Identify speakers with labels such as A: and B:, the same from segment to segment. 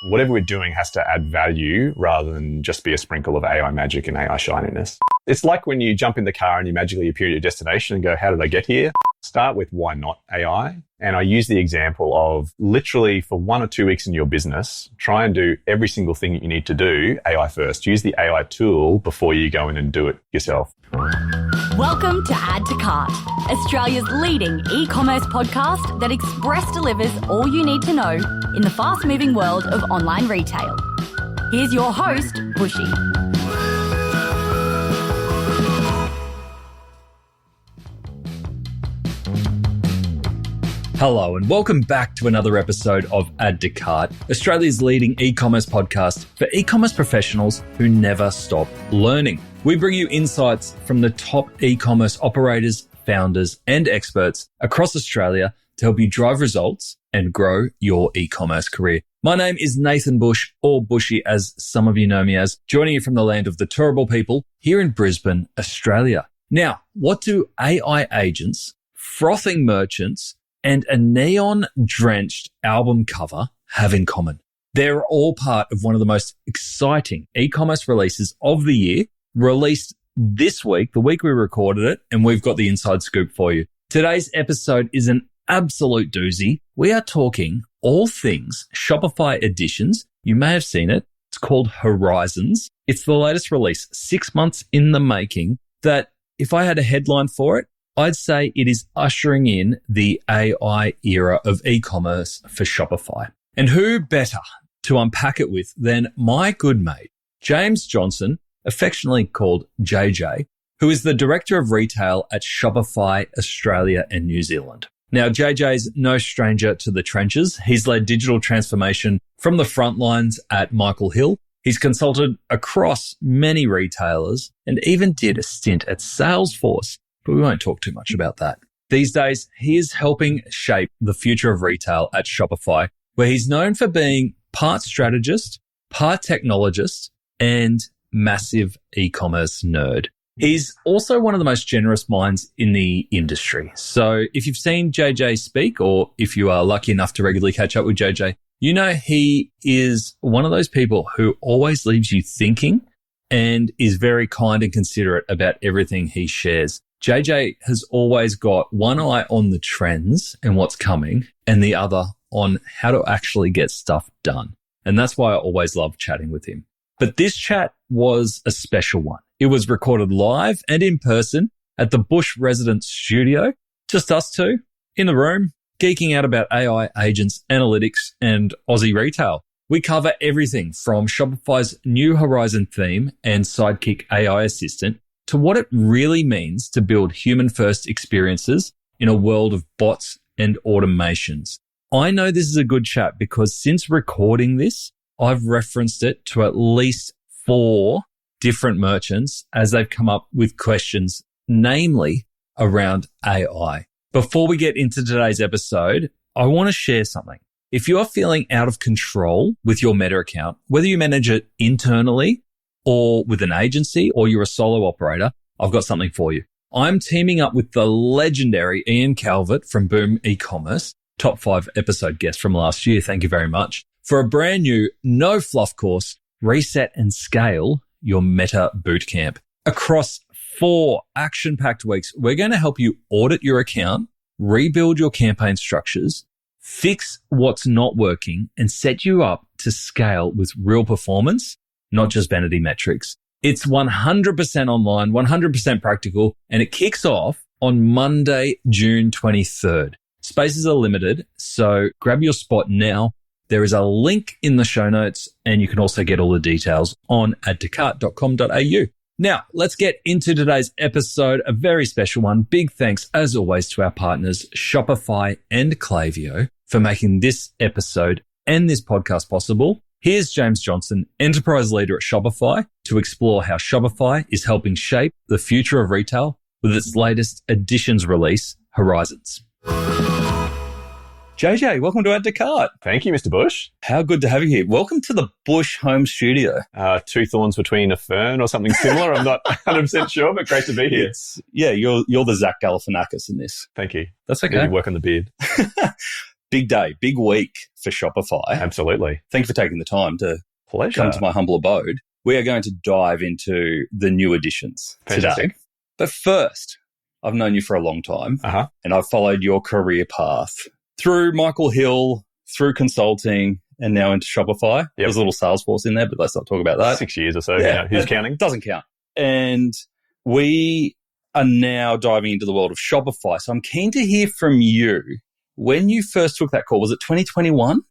A: Whatever we're doing has to add value rather than just be a sprinkle of AI magic and AI shininess. It's like when you jump in the car and you magically appear at your destination and go, how did I get here? Start with why not AI? And I use the example of literally for 1 or 2 weeks in your business, try and do every single thing that you need to do AI first. Use the AI tool before you go in and do it yourself.
B: Welcome to Add to Cart, Australia's leading e-commerce podcast that express delivers all you need to know in the fast-moving world of online retail. Here's your host, Bushy.
C: Hello and welcome back to another episode of Add to Cart, Australia's leading e-commerce podcast for e-commerce professionals who never stop learning. We bring you insights from the top e-commerce operators, founders, and experts across Australia to help you drive results and grow your e-commerce career. My name is Nathan Bush, or Bushy as some of you know me as, joining you from the land of the Turrbal people here in Brisbane, Australia. Now, what do AI agents, frothing merchants, and a neon-drenched album cover have in common? They're all part of one of the most exciting e-commerce releases of the year, released this week, the week we recorded it, and we've got the inside scoop for you. Today's episode is an absolute doozy. We are talking all things Shopify editions. You may have seen it. It's called Horizons. It's the latest release, 6 months in the making, that if I had a headline for it, I'd say it is ushering in the AI era of e-commerce for Shopify. And who better to unpack it with than my good mate, James Johnson, affectionately called JJ, who is the Director of Retail at Shopify Australia and New Zealand. Now, JJ's no stranger to the trenches. He's led digital transformation from the front lines at Michael Hill. He's consulted across many retailers and even did a stint at Salesforce, but we won't talk too much about that. These days, he is helping shape the future of retail at Shopify, where he's known for being part strategist, part technologist, and massive e-commerce nerd. He's also one of the most generous minds in the industry. So if you've seen JJ speak, or if you are lucky enough to regularly catch up with JJ, you know he is one of those people who always leaves you thinking and is very kind and considerate about everything he shares. JJ has always got one eye on the trends and what's coming, and the other on how to actually get stuff done. And that's why I always love chatting with him. But this chat was a special one. It was recorded live and in person at the Bush Residence Studio, just us two in the room, geeking out about AI agents, analytics, and Aussie retail. We cover everything from Shopify's new Horizon theme and Sidekick AI assistant to what it really means to build human-first experiences in a world of bots and automations. I know this is a good chat because since recording this, I've referenced it to at least 4 different merchants as they've come up with questions, namely around AI. Before we get into today's episode, I want to share something. If you're feeling out of control with your Meta account, whether you manage it internally or with an agency or you're a solo operator, I've got something for you. I'm teaming up with the legendary Ian Calvert from Boom eCommerce, top 5 episode guest from last year. Thank you very much. For a brand new, no fluff course, Reset and Scale Your Meta Bootcamp. Across 4 action-packed weeks, we're going to help you audit your account, rebuild your campaign structures, fix what's not working, and set you up to scale with real performance, not just vanity metrics. It's 100% online, 100% practical, and it kicks off on Monday, June 23rd. Spaces are limited, so grab your spot now. There is a link in the show notes, and you can also get all the details on addtocart.com.au. Now, let's get into today's episode, a very special one. Big thanks, as always, to our partners, Shopify and Klaviyo, for making this episode and this podcast possible. Here's James Johnson, Enterprise Leader at Shopify, to explore how Shopify is helping shape the future of retail with its latest editions release, Horizons. JJ, welcome to Add to Cart.
A: Thank you, Mr. Bush.
C: How good to have you here. Welcome to the Bush home studio.
A: 2 thorns between a fern or something similar. I'm not 100% sure, but great to be here.
C: You're the Zach Galifianakis in this.
A: Thank you.
C: That's okay.
A: Maybe work on the beard.
C: Big day, big week for Shopify.
A: Absolutely.
C: Thank you for taking the time to
A: Pleasure.
C: come to my humble abode. We are going to dive into the new additions
A: Fantastic.
C: today. But first, I've known you for a long time, and I've followed your career path through Michael Hill, through consulting, and now into Shopify.
A: Yep.
C: There's a little Salesforce in there, but let's not talk about that.
A: 6 years or so. Yeah. Who's counting?
C: Doesn't count. And we are now diving into the world of Shopify. So I'm keen to hear from you. When you first took that call, was it 2021?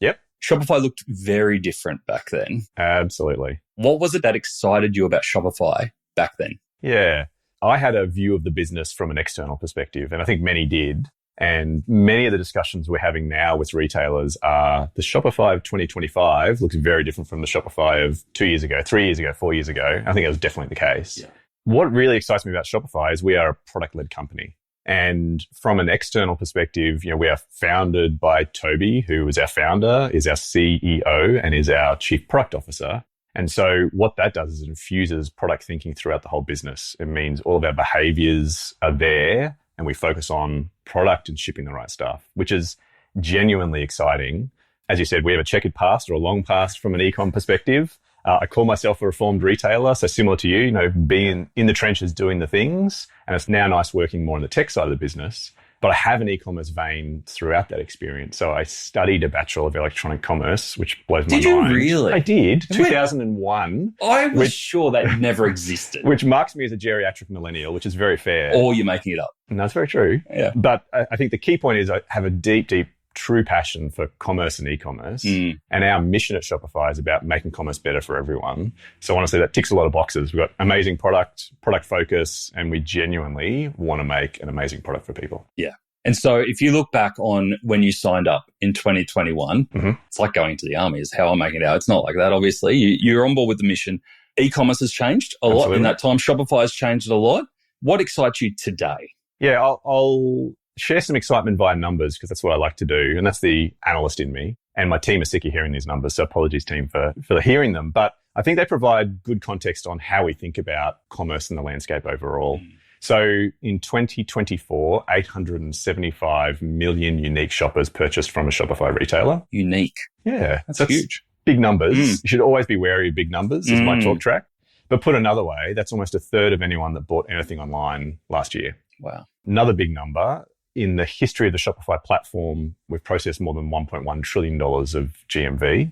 A: Yep.
C: Shopify looked very different back then.
A: Absolutely.
C: What was it that excited you about Shopify back then?
A: Yeah. I had a view of the business from an external perspective, and I think many did. And many of the discussions we're having now with retailers are the Shopify of 2025 looks very different from the Shopify of 2 years ago, 3 years ago, 4 years ago. I think that was definitely the case. Yeah. What really excites me about Shopify is we are a product-led company. And from an external perspective, we are founded by Toby, who is our founder, is our CEO, and is our chief product officer. And so what that does is it infuses product thinking throughout the whole business. It means all of our behaviors are there, and we focus on product and shipping the right stuff, which is genuinely exciting. As you said, we have a checkered past or a long past from an e-com perspective. I call myself a reformed retailer, so similar to you, being in the trenches doing the things, and it's now nice working more on the tech side of the business. But I have an e-commerce vein throughout that experience. So I studied a Bachelor of Electronic Commerce, which blows my mind.
C: Did you really?
A: I did, 2001.
C: I was sure that never existed.
A: Which marks me as a geriatric millennial, which is very fair.
C: Or you're making it up.
A: No, that's very true.
C: Yeah.
A: But I think the key point is I have a deep, true passion for commerce and e-commerce. And our mission at Shopify is about making commerce better for everyone. So honestly, that ticks a lot of boxes. We've got amazing product focus, and we genuinely want to make an amazing product for people.
C: Yeah. And so if you look back on when you signed up in 2021, it's like going to the army is how I'm making it out. It's not like that, obviously. You're on board with the mission. E-commerce has changed a lot in that time. Shopify has changed a lot. What excites you today?
A: Yeah, I'll share some excitement via numbers because that's what I like to do. And that's the analyst in me. And my team are sick of hearing these numbers. So apologies, team, for hearing them. But I think they provide good context on how we think about commerce and the landscape overall. So in 2024, 875 million unique shoppers purchased from a Shopify retailer.
C: Unique.
A: Yeah.
C: That's huge.
A: Big numbers. You should always be wary of big numbers is my talk track. But put another way, that's almost a third of anyone that bought anything online last year.
C: Wow.
A: Another big number. In the history of the Shopify platform, we've processed more than $1.1 trillion of GMV.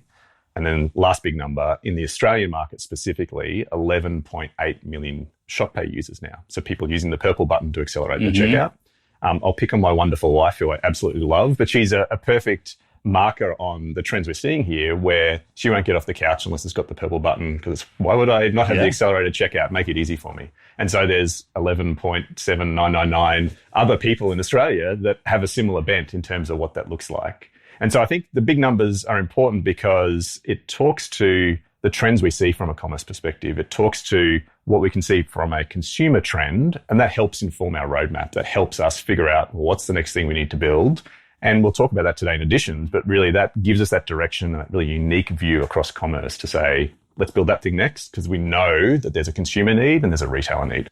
A: And then last big number, in the Australian market specifically, 11.8 million ShopPay users now. So people using the purple button to accelerate their checkout. I'll pick on my wonderful wife, who I absolutely love, but she's a perfect marker on the trends we're seeing here, where she won't get off the couch unless it's got the purple button, because why would I not have the accelerated checkout? Make it easy for me. And so there's 11.7999 other people in Australia that have a similar bent in terms of what that looks like. And so I think the big numbers are important because it talks to the trends we see from a commerce perspective. It talks to what we can see from a consumer trend, and that helps inform our roadmap. That helps us figure out, well, what's the next thing we need to build. And we'll talk about that today in additions, but really that gives us that direction and that really unique view across commerce to say, let's build that thing next, because we know that there's a consumer need and there's a retailer need.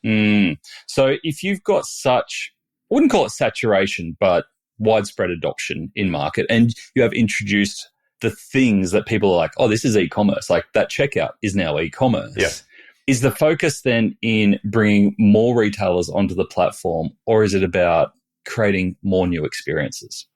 C: So if you've got such, I wouldn't call it saturation, but widespread adoption in market, and you have introduced the things that people are like, oh, this is e-commerce, like that checkout is now e-commerce.
A: Yeah.
C: Is the focus then in bringing more retailers onto the platform, or is it about creating more new experiences?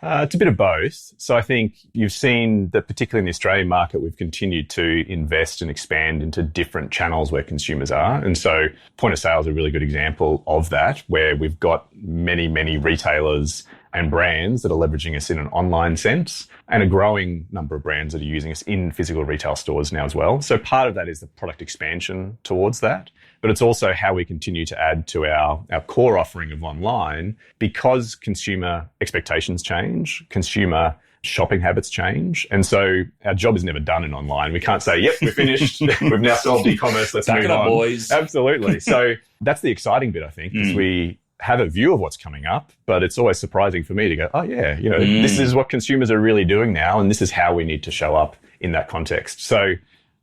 A: It's a bit of both. So I think you've seen that particularly in the Australian market, we've continued to invest and expand into different channels where consumers are. And so point of sale is a really good example of that, where we've got many, many retailers and brands that are leveraging us in an online sense, and a growing number of brands that are using us in physical retail stores now as well. So part of that is the product expansion towards that, but it's also how we continue to add to our core offering of online, because consumer expectations change, consumer shopping habits change. And so our job is never done in online. We can't say, yep, we're finished. We've now solved e-commerce. Let's move on.
C: Boys.
A: Absolutely. So that's the exciting bit, I think, because we have a view of what's coming up, but it's always surprising for me to go, oh yeah, this is what consumers are really doing now, and this is how we need to show up in that context. So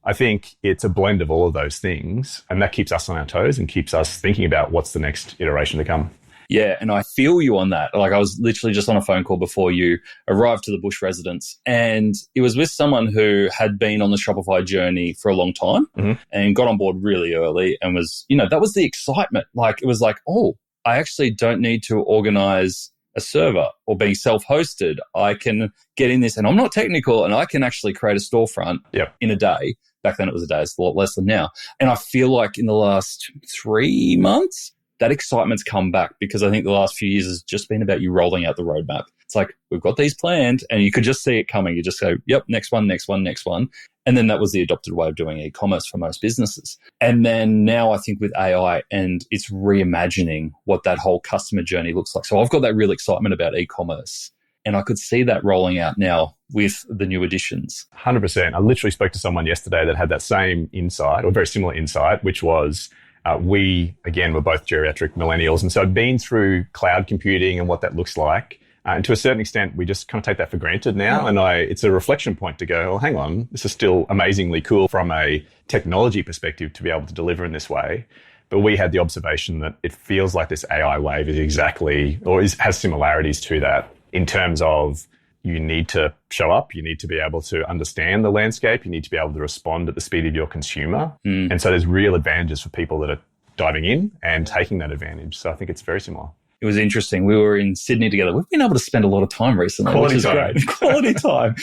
A: I think it's a blend of all of those things, and that keeps us on our toes and keeps us thinking about what's the next iteration to come.
C: Yeah, and I feel you on that. Like I was literally just on a phone call before you arrived to the Bush residence, and it was with someone who had been on the Shopify journey for a long time and got on board really early and was, that was the excitement. Like it was like, oh, I actually don't need to organize a server or being self-hosted. I can get in this and I'm not technical and I can actually create a storefront in a day. Back then it was a day, it's a lot less than now. And I feel like in the last 3 months, that excitement's come back because I think the last few years has just been about you rolling out the roadmap. It's like, we've got these planned and you could just see it coming. You just go, yep, next one. And then that was the adopted way of doing e-commerce for most businesses. And then now I think with AI and it's reimagining what that whole customer journey looks like. So I've got that real excitement about e-commerce and I could see that rolling out now with the new additions.
A: 100%. I literally spoke to someone yesterday that had that same insight or very similar insight, which was we, again, were both geriatric millennials. And so I'd been through cloud computing and what that looks like. And to a certain extent, we just kind of take that for granted now. And it's a reflection point to go, oh, hang on, this is still amazingly cool from a technology perspective to be able to deliver in this way. But we had the observation that it feels like this AI wave is exactly, or has similarities to that in terms of you need to show up, you need to be able to understand the landscape, you need to be able to respond at the speed of your consumer. And so there's real advantages for people that are diving in and taking that advantage. So I think it's very similar.
C: It was interesting. We were in Sydney together. We've been able to spend a lot of time recently, which is great. Quality time.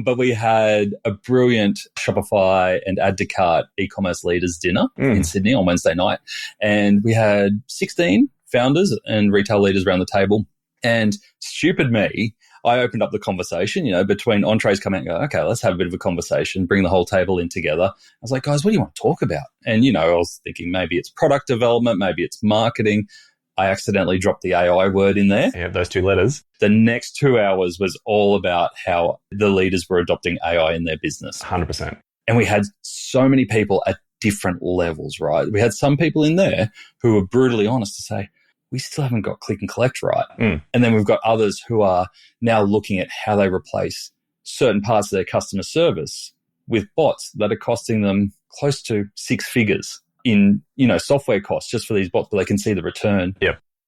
C: But we had a brilliant Shopify and Add to Cart e-commerce leaders dinner in Sydney on Wednesday night. And we had 16 founders and retail leaders around the table. And stupid me, I opened up the conversation, between entrees coming out and go, okay, let's have a bit of a conversation, bring the whole table in together. I was like, guys, what do you want to talk about? And, I was thinking maybe it's product development, maybe it's marketing. I accidentally dropped the AI word in there.
A: Yeah, those 2 letters.
C: The next 2 hours was all about how the leaders were adopting AI in their business.
A: 100%.
C: And we had so many people at different levels, right? We had some people in there who were brutally honest to say, we still haven't got click and collect right. And then we've got others who are now looking at how they replace certain parts of their customer service with bots that are costing them close to 6 figures in, software costs just for these bots, but they can see the return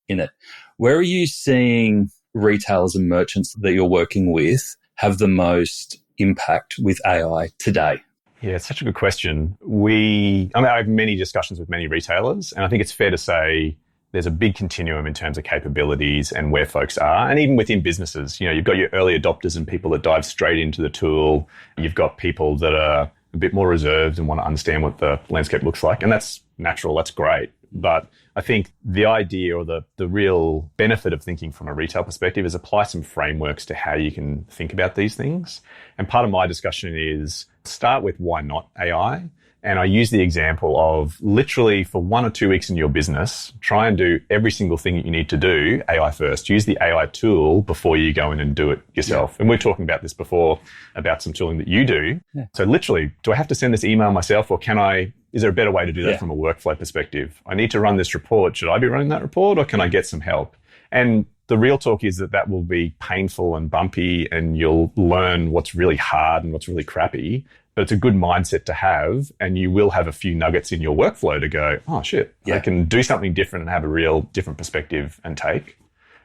C: in it. Where are you seeing retailers and merchants that you're working with have the most impact with AI today?
A: Yeah, it's such a good question. I have many discussions with many retailers, and I think it's fair to say there's a big continuum in terms of capabilities and where folks are. And even within businesses, you've got your early adopters and people that dive straight into the tool. You've got people that are a bit more reserved and want to understand what the landscape looks like. And that's natural, that's great. But I think the idea or the real benefit of thinking from a retail perspective is apply some frameworks to how you can think about these things. And part of my discussion is start with why not AI? And I use the example of literally for 1 or 2 weeks in your business, try and do every single thing that you need to do AI first. Use the AI tool before you go in and do it yourself. And we're talking about this before about some tooling that you do. So literally, do I have to send this email myself or is there a better way to do that from a workflow perspective? I need to run this report. Should I be running that report or can I get some help? And the real talk is that will be painful and bumpy and you'll learn what's really hard and what's really crappy. But it's a good mindset to have, and you will have a few nuggets in your workflow to go, oh, shit, I can do something different and have a real different perspective and take.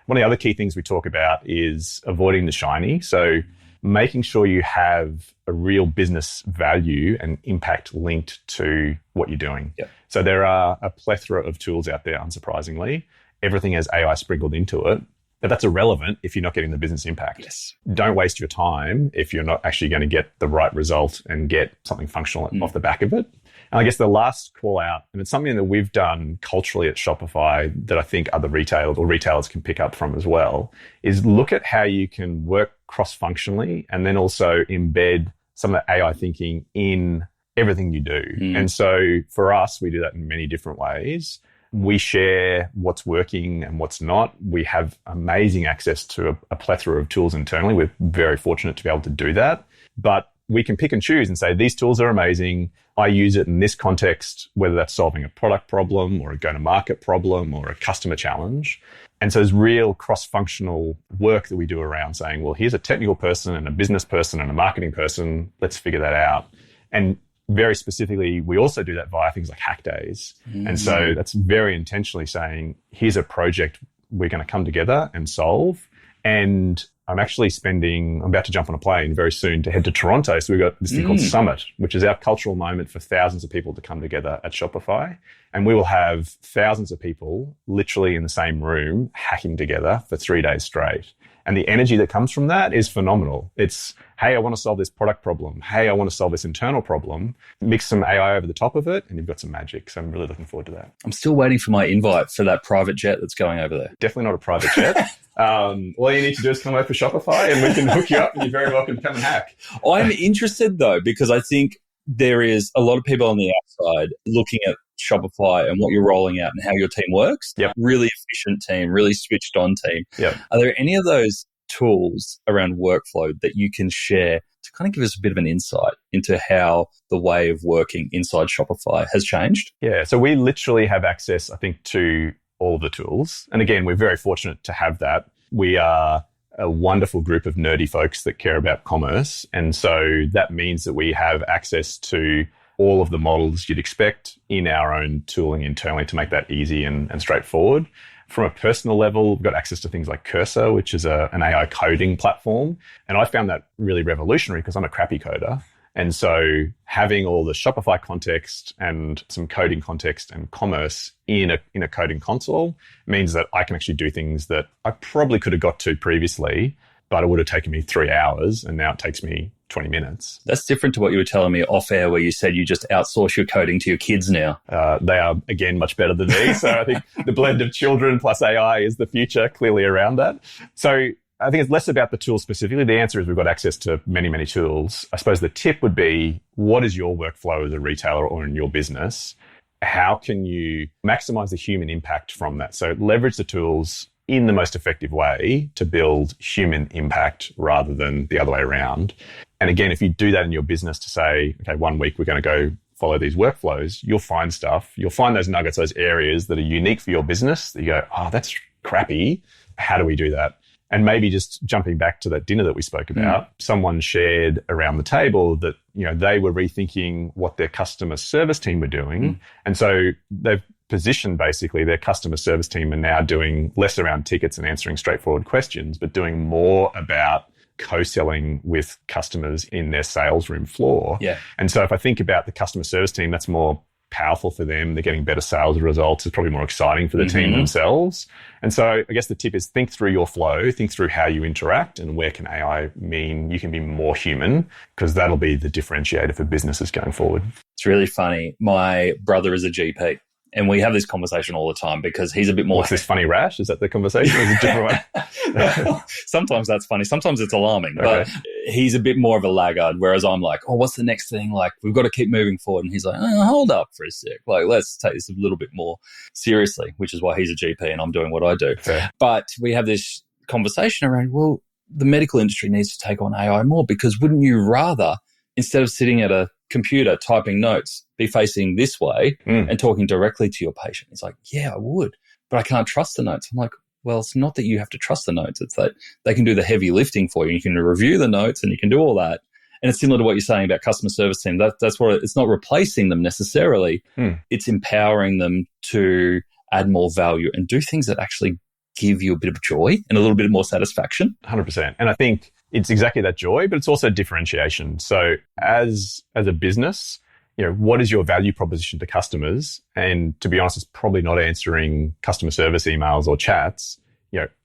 A: One of the other key things we talk about is avoiding the shiny. So making sure you have a real business value and impact linked to what you're doing. So there are a plethora of tools out there, unsurprisingly. Everything has AI sprinkled into it. But that's irrelevant if you're not getting the business impact. Don't waste your time if you're not actually going to get the right result and get something functional off the back of it. And I guess the last call out, and it's something that we've done culturally at Shopify that I think other retailers can pick up from as well, is look at how you can work cross-functionally and then also embed some of the AI thinking in everything you do. And so for us, we do that in many different ways. We share what's working and what's not. We have amazing access to a plethora of tools internally. We're very fortunate to be able to do that. But we can pick and choose and say, these tools are amazing. I use it in this context, whether that's solving a product problem or a go-to-market problem or a customer challenge. And so there's real cross-functional work that we do around saying, well, here's a technical person and a business person and a marketing person. Let's figure that out. And very specifically, we also do that via things like hack days. And so that's very intentionally saying, here's a project we're going to come together and solve. And I'm about to jump on a plane very soon to head to Toronto. So we've got this thing called Summit, which is our cultural moment for thousands of people to come together at Shopify. And we will have thousands of people literally in the same room hacking together for 3 days straight. And the energy that comes from that is phenomenal. It's, hey, I want to solve this product problem. Hey, I want to solve this internal problem. Mix some AI over the top of it, and you've got some magic. So I'm really looking forward to that.
C: I'm still waiting for my invite for that private jet that's going over there.
A: Definitely not a private jet. All you need to do is come over for Shopify, and we can hook you up, and you're very welcome to come and hack.
C: I'm interested, though, because I think there is a lot of people on the outside looking at Shopify and what you're rolling out and how your team works.
A: Yep.
C: Really efficient team, really switched on team.
A: Yep.
C: Are there any of those tools around workflow that you can share to kind of give us a bit of an insight into how the way of working inside Shopify has changed?
A: Yeah. So we literally have access, I think, to all of the tools. And again, we're very fortunate to have that. We are a wonderful group of nerdy folks that care about commerce. And so that means that we have access to all of the models you'd expect in our own tooling internally to make that easy and straightforward. From a personal level, we've got access to things like Cursor, which is an AI coding platform. And I found that really revolutionary because I'm a crappy coder. And so having all the Shopify context and some coding context and commerce in a coding console means that I can actually do things that I probably could have got to previously, but it would have taken me 3 hours, and now it takes me 20 minutes.
C: That's different to what you were telling me off air, where you said you just outsource your coding to your kids now.
A: They are, again, much better than me. So I think the blend of children plus AI is the future, clearly around that. So I think it's less about the tool specifically. The answer is we've got access to many, many tools. I suppose the tip would be, what is your workflow as a retailer or in your business? How can you maximize the human impact from that? So leverage the tools in the most effective way to build human impact rather than the other way around. And again, if you do that in your business to say, okay, 1 week we're going to go follow these workflows, you'll find stuff. You'll find those nuggets, those areas that are unique for your business that you go, oh, that's crappy. How do we do that? And maybe just jumping back to that dinner that we spoke about, someone shared around the table that, they were rethinking what their customer service team were doing. And so they've positioned basically their customer service team are now doing less around tickets and answering straightforward questions, but doing more about co-selling with customers in their sales room floor.
C: Yeah.
A: And so if I think about the customer service team, that's more powerful for them. They're getting better sales results. It's probably more exciting for the team themselves. And so I guess the tip is think through your flow, think through how you interact and where can AI mean you can be more human, because that'll be the differentiator for businesses going forward.
C: It's really funny. My brother is a GP. And we have this conversation all the time because he's a bit more...
A: What's this funny rash? Is that the conversation or is it a different one?
C: Sometimes that's funny. Sometimes it's alarming.
A: Okay.
C: But he's a bit more of a laggard, whereas I'm like, oh, what's the next thing? Like, we've got to keep moving forward. And he's like, oh, hold up for a sec. Like, let's take this a little bit more seriously, which is why he's a GP and I'm doing what I do.
A: Fair.
C: But we have this conversation around, well, the medical industry needs to take on AI more, because wouldn't you rather, instead of sitting at a computer typing notes, be facing this way and talking directly to your patient? He's like, yeah, I would, but I can't trust the notes. I'm like, well, it's not that you have to trust the notes. It's that they can do the heavy lifting for you. You can review the notes and you can do all that. And it's similar to what you're saying about customer service team. That's what it's not replacing them necessarily. It's empowering them to add more value and do things that actually give you a bit of joy and a little bit more satisfaction.
A: 100%. And I think it's exactly that joy, but it's also differentiation. So as a business, what is your value proposition to customers? And to be honest, it's probably not answering customer service emails or chats.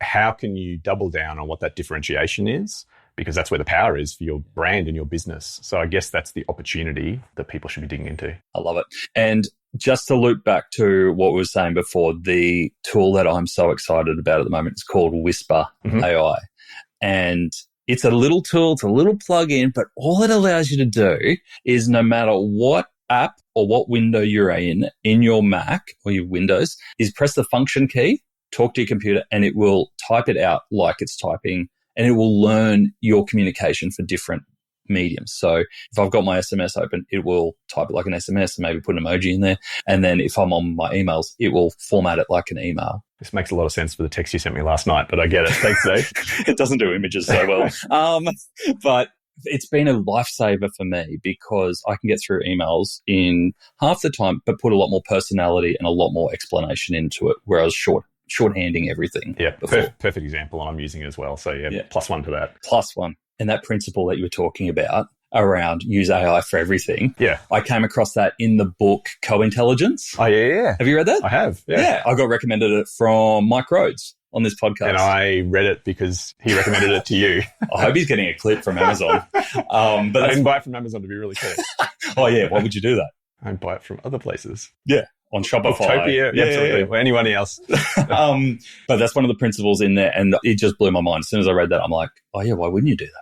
A: How can you double down on what that differentiation is? Because that's where the power is for your brand and your business. So I guess that's the opportunity that people should be digging into.
C: I love it. And just to loop back to what we were saying before, the tool that I'm so excited about at the moment is called Whisper AI. And it's a little tool, it's a little plug-in, but all it allows you to do is, no matter what app or what window you're in your Mac or your Windows, is press the function key, talk to your computer, and it will type it out like it's typing, and it will learn your communication for different mediums. So if I've got my SMS open, it will type it like an SMS and maybe put an emoji in there. And then if I'm on my emails, it will format it like an email.
A: This makes a lot of sense for the text you sent me last night, but I get it. Thanks, Dave.
C: It doesn't do images so well. But it's been a lifesaver for me because I can get through emails in half the time, but put a lot more personality and a lot more explanation into it, whereas short shorthanding everything.
A: Yeah,
C: before.
A: perfect example, and I'm using it as well. So yeah, +1 to that.
C: +1. And that principle that you were talking about around use AI for everything.
A: Yeah.
C: I came across that in the book Co-Intelligence.
A: Oh, yeah.
C: Have you read that?
A: I have. Yeah.
C: I got recommended it from Mike Rhodes on this podcast.
A: And I read it because he recommended it to you.
C: I hope he's getting a clip from Amazon. But
A: I didn't buy it from Amazon, to be really clear.
C: Oh, yeah. Why would you do that?
A: I buy it from other places.
C: Yeah. On Shopify.
A: Utopia, absolutely. Or anyone else.
C: But that's one of the principles in there. And it just blew my mind. As soon as I read that, I'm like, oh, yeah, why wouldn't you do that?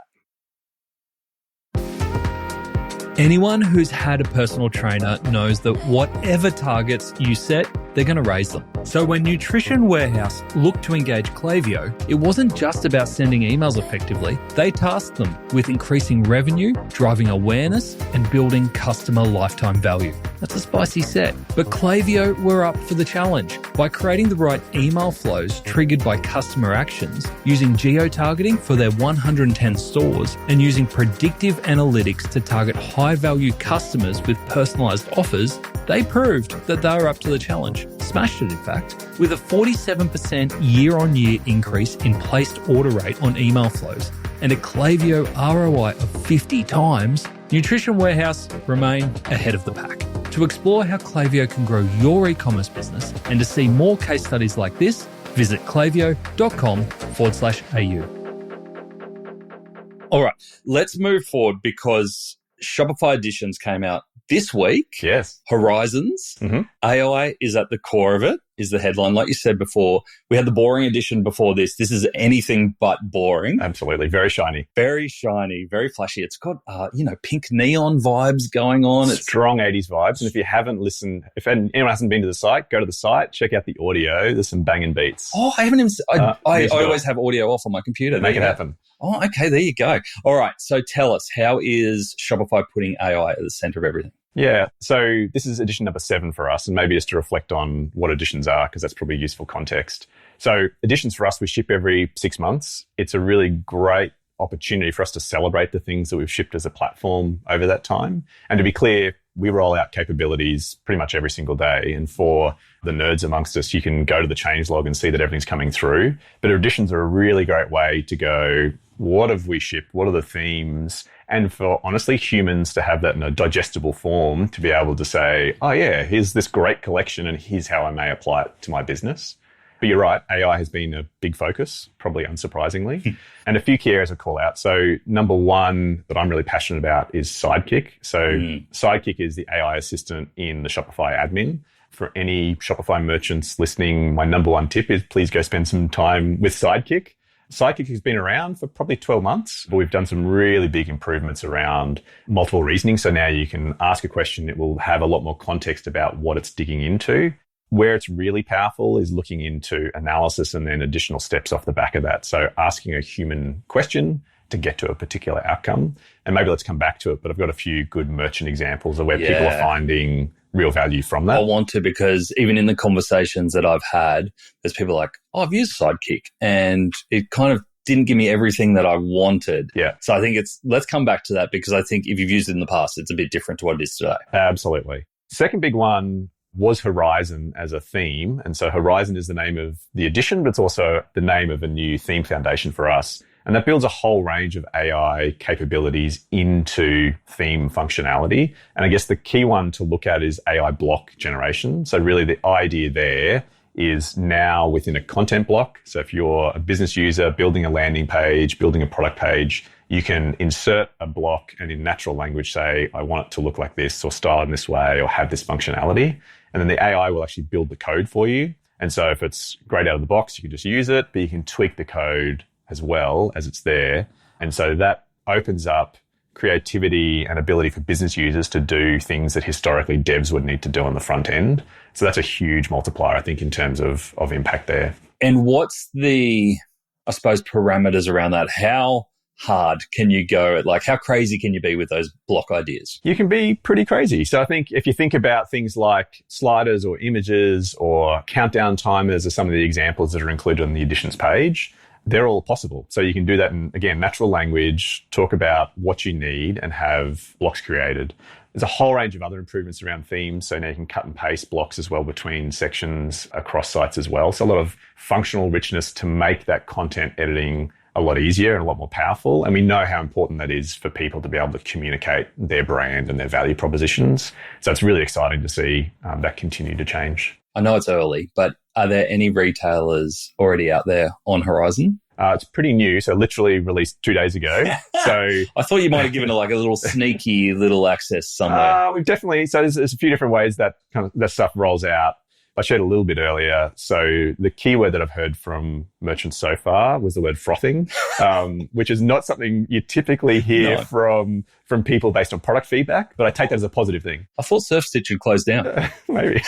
C: Anyone who's had a personal trainer knows that whatever targets you set, they're going to raise them. So when Nutrition Warehouse looked to engage Klaviyo, it wasn't just about sending emails effectively. They tasked them with increasing revenue, driving awareness, and building customer lifetime value. That's a spicy set. But Klaviyo were up for the challenge. By creating the right email flows triggered by customer actions, using geo-targeting for their 110 stores, and using predictive analytics to target high-value customers with personalized offers, they proved that they were up to the challenge. Smashed it, in fact, with a 47% year-on-year increase in placed order rate on email flows and a Klaviyo ROI of 50 times. Nutrition Warehouse remain ahead of the pack. To explore how Klaviyo can grow your e-commerce business and to see more case studies like this, visit klaviyo.com/au. All right, let's move forward because Shopify Editions came out this week.
A: Yes.
C: Horizons. Mm-hmm. AI is at the core of it, is the headline. Like you said before, we had the boring edition before this. This is anything but boring.
A: Absolutely. Very shiny.
C: Very shiny, very flashy. It's got, pink neon vibes going on.
A: Strong 80s vibes. And if you haven't listened, if anyone hasn't been to the site, go to the site, check out the audio. There's some banging beats.
C: Oh, I haven't even, I always have audio off on my computer.
A: Make it happen.
C: Oh, okay. There you go. All right. So tell us, how is Shopify putting AI at the center of everything?
A: Yeah. So this is edition number 7 for us, and maybe just to reflect on what editions are, because that's probably useful context. So editions for us, we ship every 6 months. It's a really great opportunity for us to celebrate the things that we've shipped as a platform over that time. And to be clear, we roll out capabilities pretty much every single day. And for the nerds amongst us, you can go to the changelog and see that everything's coming through. But editions are a really great way to go, what have we shipped? What are the themes? And for, honestly, humans to have that in a digestible form to be able to say, oh, yeah, here's this great collection and here's how I may apply it to my business. But you're right, AI has been a big focus, probably unsurprisingly. And a few key areas to call out. So number one that I'm really passionate about is Sidekick. So Sidekick is the AI assistant in the Shopify admin. For any Shopify merchants listening, my number one tip is please go spend some time with Sidekick. Sidekick has been around for probably 12 months, but we've done some really big improvements around multiple reasoning. So now you can ask a question, it will have a lot more context about what it's digging into. Where it's really powerful is looking into analysis and then additional steps off the back of that. So asking a human question to get to a particular outcome. And maybe let's come back to it, but I've got a few good merchant examples of where people are finding real value from that.
C: I want to, because even in the conversations that I've had, there's people like, oh, I've used Sidekick and it kind of didn't give me everything that I wanted.
A: Yeah.
C: So I think let's come back to that, because I think if you've used it in the past, it's a bit different to what it is today.
A: Absolutely. Second big one was Horizon as a theme. And so Horizon is the name of the edition, but it's also the name of a new theme foundation for us. And that builds a whole range of AI capabilities into theme functionality. And I guess the key one to look at is AI block generation. So really the idea there is now within a content block. So if you're a business user building a landing page, building a product page, you can insert a block and in natural language say, I want it to look like this or style in this way or have this functionality. And then the AI will actually build the code for you. And so if it's great out of the box, you can just use it, but you can tweak the code as well as it's there. And so that opens up creativity and ability for business users to do things that historically devs would need to do on the front end. So that's a huge multiplier, I think, in terms of impact there.
C: And what's the, I suppose, parameters around that? How hard can you go? Like, how crazy can you be with those block ideas?
A: You can be pretty crazy. So I think if you think about things like sliders or images or countdown timers are some of the examples that are included on the editions page. they're all possible. So you can do that in, again, natural language, talk about what you need and have blocks created. There's a whole range of other improvements around themes. So now you can cut and paste blocks as well between sections across sites as well. So a lot of functional richness to make that content editing a lot easier and a lot more powerful. And we know how important that is for people to be able to communicate their brand and their value propositions. So it's really exciting to see that continue to change.
C: I know it's early, but are there any retailers already out there on horizon?
A: It's pretty new, so literally released 2 days ago. So
C: I thought you might have given it like a little sneaky little access somewhere.
A: We've definitely, so there's a few different ways that kind of that stuff rolls out. I shared a little bit earlier. So the keyword that I've heard from merchants so far was the word frothing, which is not something you typically hear from people based on product feedback, but I take that as a positive thing.
C: I thought Surf Stitch had closed down.
A: Maybe.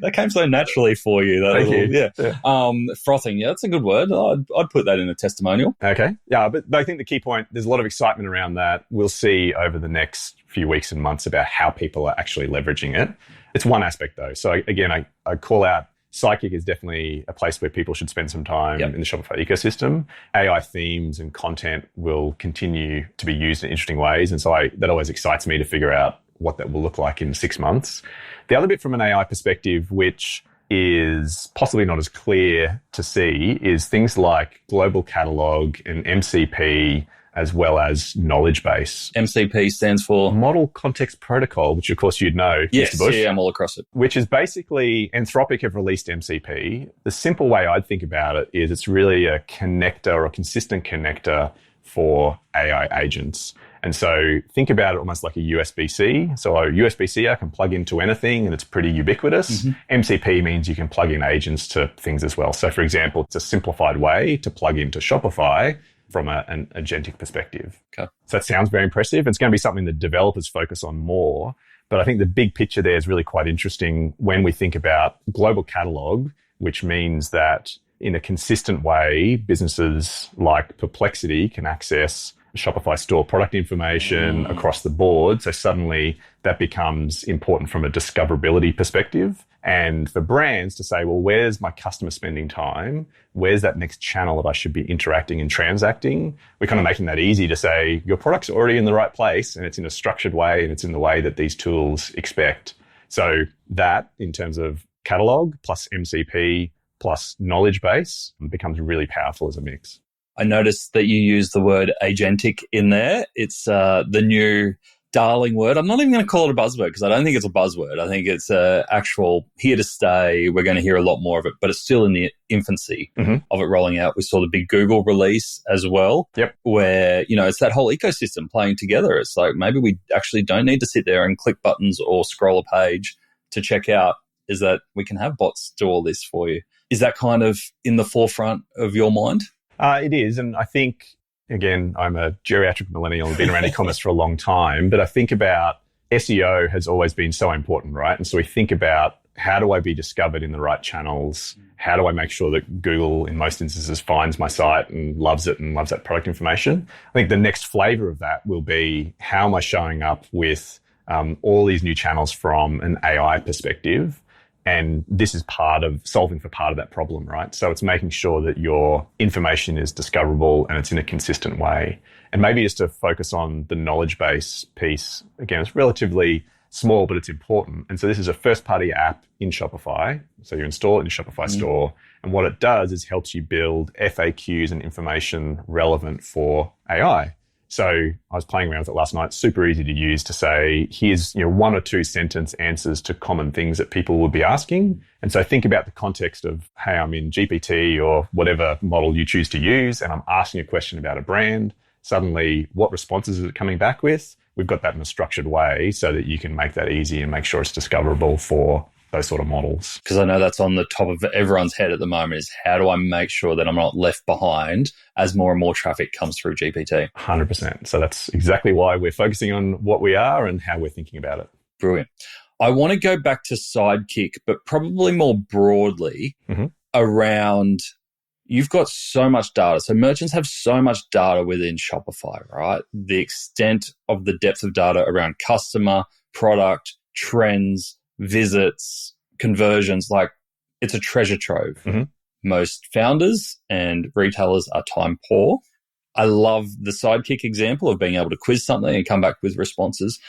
C: That came so naturally for you.
A: Thank you.
C: Yeah. Frothing, yeah, that's a good word. I'd put that in a testimonial.
A: Okay. Yeah, but I think the key point, there's a lot of excitement around that. We'll see over the next few weeks and months about how people are actually leveraging it. It's one aspect though. So again, I call out Sidekick is definitely a place where people should spend some time in the Shopify ecosystem. AI themes and content will continue to be used in interesting ways. And so that always excites me to figure out what that will look like in 6 months. The other bit from an AI perspective, which is possibly not as clear to see, is things like global catalog and MCP, as well as knowledge base.
C: MCP stands for?
A: Model Context Protocol, which of course you'd know.
C: Yes,
A: Mr. Bush,
C: yeah, I'm all across it.
A: Which is basically, Anthropic have released MCP. The simple way I'd think about it is it's really a connector or a consistent connector for AI agents. And so think about it almost like a USB-C. So a USB-C I can plug into anything and it's pretty ubiquitous. MCP means you can plug in agents to things as well. So for example, it's a simplified way to plug into Shopify from an agentic perspective.
C: Okay.
A: So that sounds very impressive. It's going to be something that developers focus on more. But I think the big picture there is really quite interesting when we think about global catalog, which means that in a consistent way, businesses like Perplexity can access Shopify store product information across the board. So suddenly that becomes important from a discoverability perspective. And for brands to say, well, where's my customer spending time? Where's that next channel that I should be interacting and transacting? We're kind of making that easy to say, your product's already in the right place and it's in a structured way and it's in the way that these tools expect. So that, in terms of catalog plus MCP plus knowledge base, becomes really powerful as a mix.
C: I noticed that you used the word agentic in there. It's the new darling word. I'm not even going to call it a buzzword because I don't think it's a buzzword. I think it's actual here to stay. We're going to hear a lot more of it, but it's still in the infancy of it rolling out. We saw the big Google release as well, where, you know, it's that whole ecosystem playing together. It's like maybe we actually don't need to sit there and click buttons or scroll a page to check out, is that we can have bots do all this for you. Is that kind of in the forefront of your mind?
A: It is. And I think, again, I'm a geriatric millennial and been around e-commerce for a long time, but I think about SEO has always been so important, right? And so we think about, how do I be discovered in the right channels? How do I make sure that Google, in most instances, finds my site and loves it and loves that product information? I think the next flavor of that will be, how am I showing up with all these new channels from an AI perspective? And this is part of solving for part of that problem, right? So it's making sure that your information is discoverable and it's in a consistent way. And maybe just to focus on the knowledge base piece, again, it's relatively small, but it's important. And so this is a first-party app in Shopify. So you install it in your Shopify store. And what it does is helps you build FAQs and information relevant for AI. So I was playing around with it last night. Super easy to use to say, here's 1 or 2 sentence answers to common things that people would be asking. And so think about the context of, hey, I'm in GPT or whatever model you choose to use, and I'm asking a question about a brand. Suddenly, what responses is it coming back with? We've got that in a structured way so that you can make that easy and make sure it's discoverable for those sort of models.
C: Because I know that's on the top of everyone's head at the moment, is how do I make sure that I'm not left behind as more and more traffic comes through GPT?
A: 100%. So that's exactly why we're focusing on what we are and how we're thinking about it.
C: Brilliant. I want to go back to Sidekick, but probably more broadly around, you've got so much data. So merchants have so much data within Shopify, right? The extent of the depth of data around customer, product, trends, visits, conversions, like it's a treasure trove. most founders and retailers are time poor. I love the Sidekick example of being able to quiz something and come back with responses.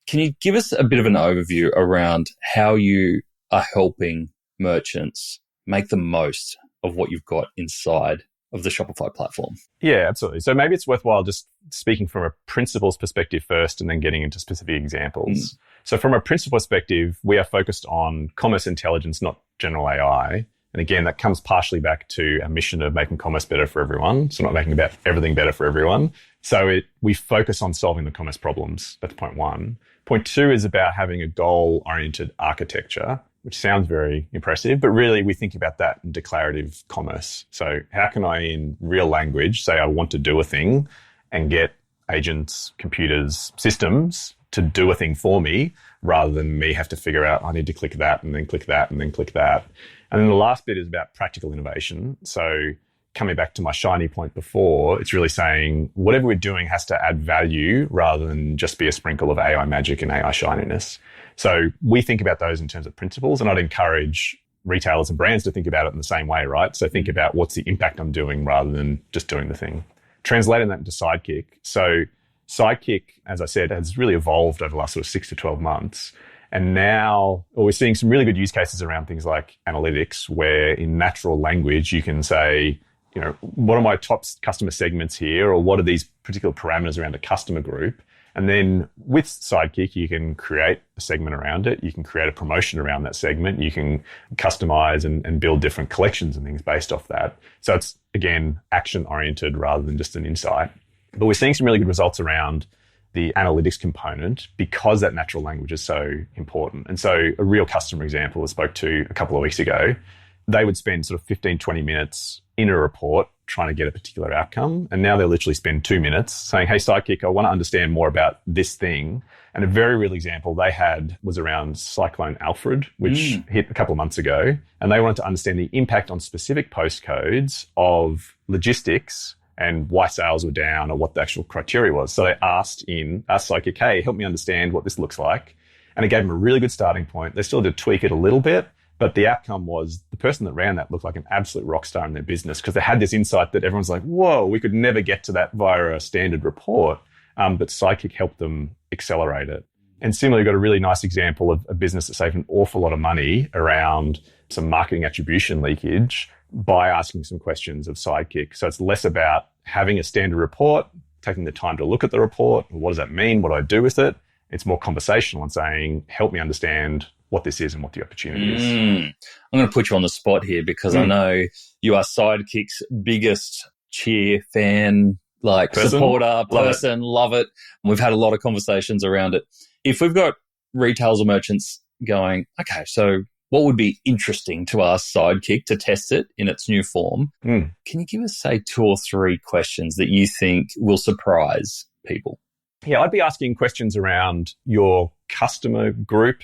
C: Can you give us a bit of an overview around how you are helping merchants make the most of what you've got inside of the Shopify platform?
A: Yeah, absolutely. So maybe it's worthwhile just speaking from a principles perspective first and then getting into specific examples. So from a principle perspective, we are focused on commerce intelligence, not general AI. And again, that comes partially back to a mission of making commerce better for everyone. So not making everything better for everyone. So we focus on solving the commerce problems. That's point one. Point two is about having a goal-oriented architecture, which sounds very impressive, but really we think about that in declarative commerce. So how can I, in real language, say I want to do a thing and get agents, computers, systems to do a thing for me rather than me have to figure out I need to click that and then click that and then click that. And then the last bit is about practical innovation. So coming back to my shiny point before, it's really saying whatever we're doing has to add value rather than just be a sprinkle of AI magic and AI shininess. So we think about those in terms of principles, and I'd encourage retailers and brands to think about it in the same way, right? So think about what's the impact I'm doing rather than just doing the thing. Translating that into Sidekick. So Sidekick, as I said, has really evolved over the last sort of 6 to 12 months. And now we're seeing some really good use cases around things like analytics, where in natural language, you can say, you know, what are my top customer segments here? Or what are these particular parameters around a customer group? And then with Sidekick, you can create a segment around it. You can create a promotion around that segment. You can customize and build different collections and things based off that. So it's, again, action-oriented rather than just an insight. But we're seeing some really good results around the analytics component because that natural language is so important. And so a real customer example I spoke to a couple of weeks ago, they would spend sort of 15, 20 minutes in a report trying to get a particular outcome. And now they'll literally spend 2 minutes saying, hey, Sidekick, I want to understand more about this thing. And a very real example they had was around Cyclone Alfred, which hit a couple of months ago. And they wanted to understand the impact on specific postcodes of logistics and why sales were down or what the actual criteria was. So they asked Sidekick, hey, help me understand what this looks like. And it gave them a really good starting point. They still did tweak it a little bit, but the outcome was the person that ran that looked like an absolute rock star in their business because they had this insight that everyone's like, whoa, we could never get to that via a standard report. But Sidekick helped them accelerate it. And similarly, got a really nice example of a business that saved an awful lot of money around some marketing attribution leakage by asking some questions of Sidekick. So it's less about having a standard report, taking the time to look at the report. What does that mean? What do I do with it? It's more conversational and saying, help me understand what this is and what the opportunity is.
C: I'm going to put you on the spot here because I know you are Sidekick's biggest cheer fan, supporter, person, love it. We've had a lot of conversations around it. If we've got retailers or merchants going, okay, so what would be interesting to ask Sidekick to test it in its new form? Can you give us, say, 2 or 3 questions that you think will surprise people?
A: Yeah, I'd be asking questions around your customer group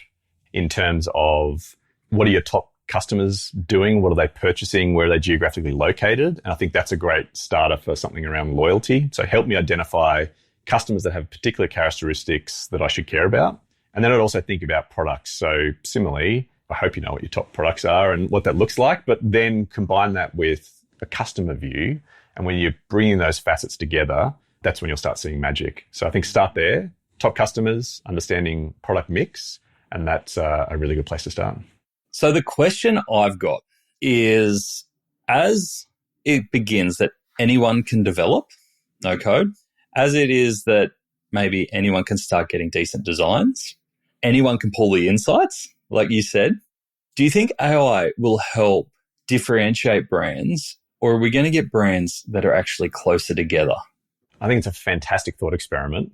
A: in terms of what are your top customers doing? What are they purchasing? Where are they geographically located? And I think that's a great starter for something around loyalty. So help me identify customers that have particular characteristics that I should care about. And then I'd also think about products. So similarly, I hope you know what your top products are and what that looks like, but then combine that with a customer view. And when you're bringing those facets together, that's when you'll start seeing magic. So I think start there, top customers, understanding product mix, and that's a really good place to start.
C: So the question I've got is, as it begins that anyone can develop, no code, as it is that maybe anyone can start getting decent designs, anyone can pull the insights, like you said, do you think AI will help differentiate brands, or are we going to get brands that are actually closer together?
A: I think it's a fantastic thought experiment.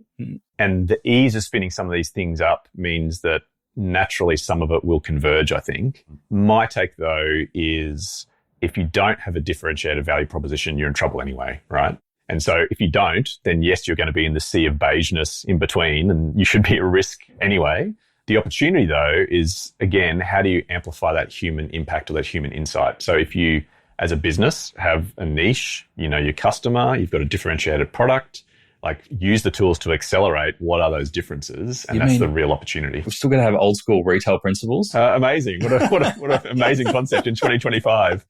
A: And the ease of spinning some of these things up means that naturally some of it will converge, I think. My take, though, is if you don't have a differentiated value proposition, you're in trouble anyway, right? And so if you don't, then yes, you're going to be in the sea of beigeness in between, and you should be at risk anyway. The opportunity, though, is, again, how do you amplify that human impact or that human insight? So if you, as a business, have a niche, you know your customer, you've got a differentiated product, like use the tools to accelerate what are those differences. And that's the real opportunity.
C: We're still going to have old school retail principles.
A: Amazing. What an amazing concept in 2025.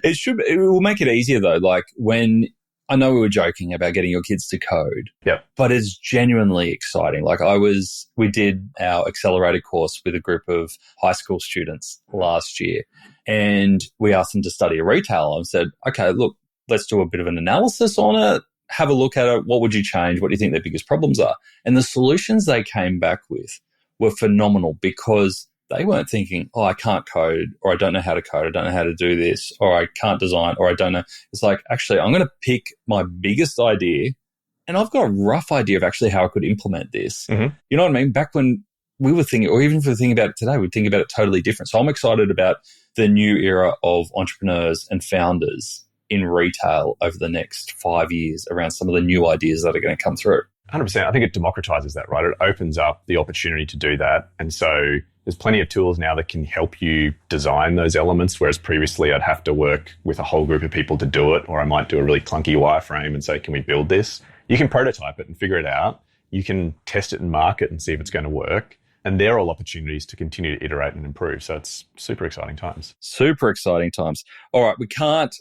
C: It will make it easier though. Like when, I know we were joking about getting your kids to code, but it's genuinely exciting. Like we did our accelerated course with a group of high school students last year, and we asked them to study a retail and said, okay, look, let's do a bit of an analysis on it. Have a look at it. What would you change? What do you think their biggest problems are? And the solutions they came back with were phenomenal because they weren't thinking, oh, I can't code, or I don't know how to code, I don't know how to do this, or I can't design, or I don't know. It's like, actually, I'm going to pick my biggest idea, and I've got a rough idea of actually how I could implement this.
A: Mm-hmm.
C: You know what I mean? Back when we were thinking, or even if we're thinking about it today, we'd think about it totally different. So I'm excited about the new era of entrepreneurs and founders in retail over the next 5 years around some of the new ideas that are going to come through.
A: 100%. I think it democratizes that, right? It opens up the opportunity to do that. And so there's plenty of tools now that can help you design those elements, whereas previously I'd have to work with a whole group of people to do it, or I might do a really clunky wireframe and say, can we build this? You can prototype it and figure it out. You can test it and mark it and see if it's going to work. And they're all opportunities to continue to iterate and improve. So it's super exciting times.
C: Super exciting times. All right, we can't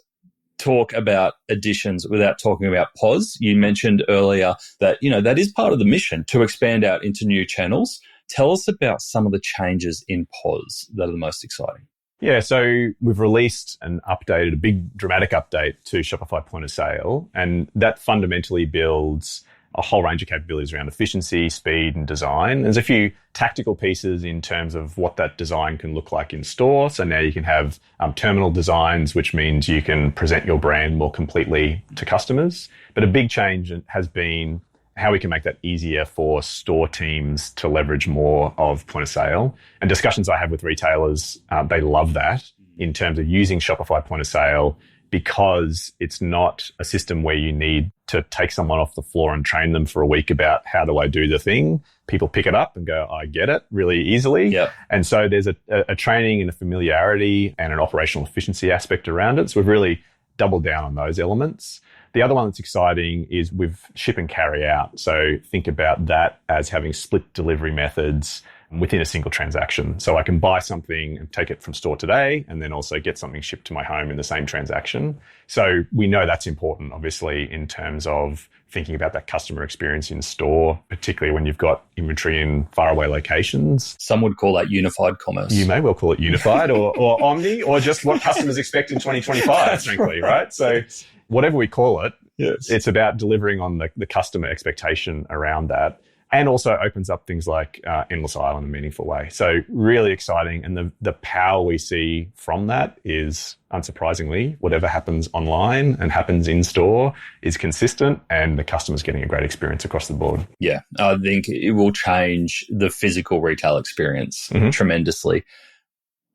C: talk about additions without talking about POS. You mentioned earlier that, that is part of the mission to expand out into new channels. Tell us about some of the changes in POS that are the most exciting.
A: Yeah, so we've released and updated a big dramatic update to Shopify Point of Sale, and that fundamentally builds a whole range of capabilities around efficiency, speed, and design. There's a few tactical pieces in terms of what that design can look like in store. So now you can have terminal designs, which means you can present your brand more completely to customers. But a big change has been how we can make that easier for store teams to leverage more of point of sale. And discussions I have with retailers, they love that in terms of using Shopify Point of Sale, because it's not a system where you need to take someone off the floor and train them for a week about how do I do the thing. People pick it up and go, I get it really easily.
C: Yep. And
A: so there's a training and a familiarity and an operational efficiency aspect around it. So we've really doubled down on those elements. The other one that's exciting is with ship and carry out. So think about that as having split delivery methods within a single transaction. So I can buy something and take it from store today and then also get something shipped to my home in the same transaction. So we know that's important, obviously, in terms of thinking about that customer experience in store, particularly when you've got inventory in faraway locations.
C: Some would call that unified commerce.
A: You may well call it unified or omni, or just what customers expect in 2025, frankly, right? So whatever we call it,
C: yes,
A: it's about delivering on the customer expectation around that. And also opens up things like endless aisle in a meaningful way. So really exciting. And the power we see from that is, unsurprisingly, whatever happens online and happens in store is consistent, and the customer's getting a great experience across the board.
C: Yeah, I think it will change the physical retail experience tremendously.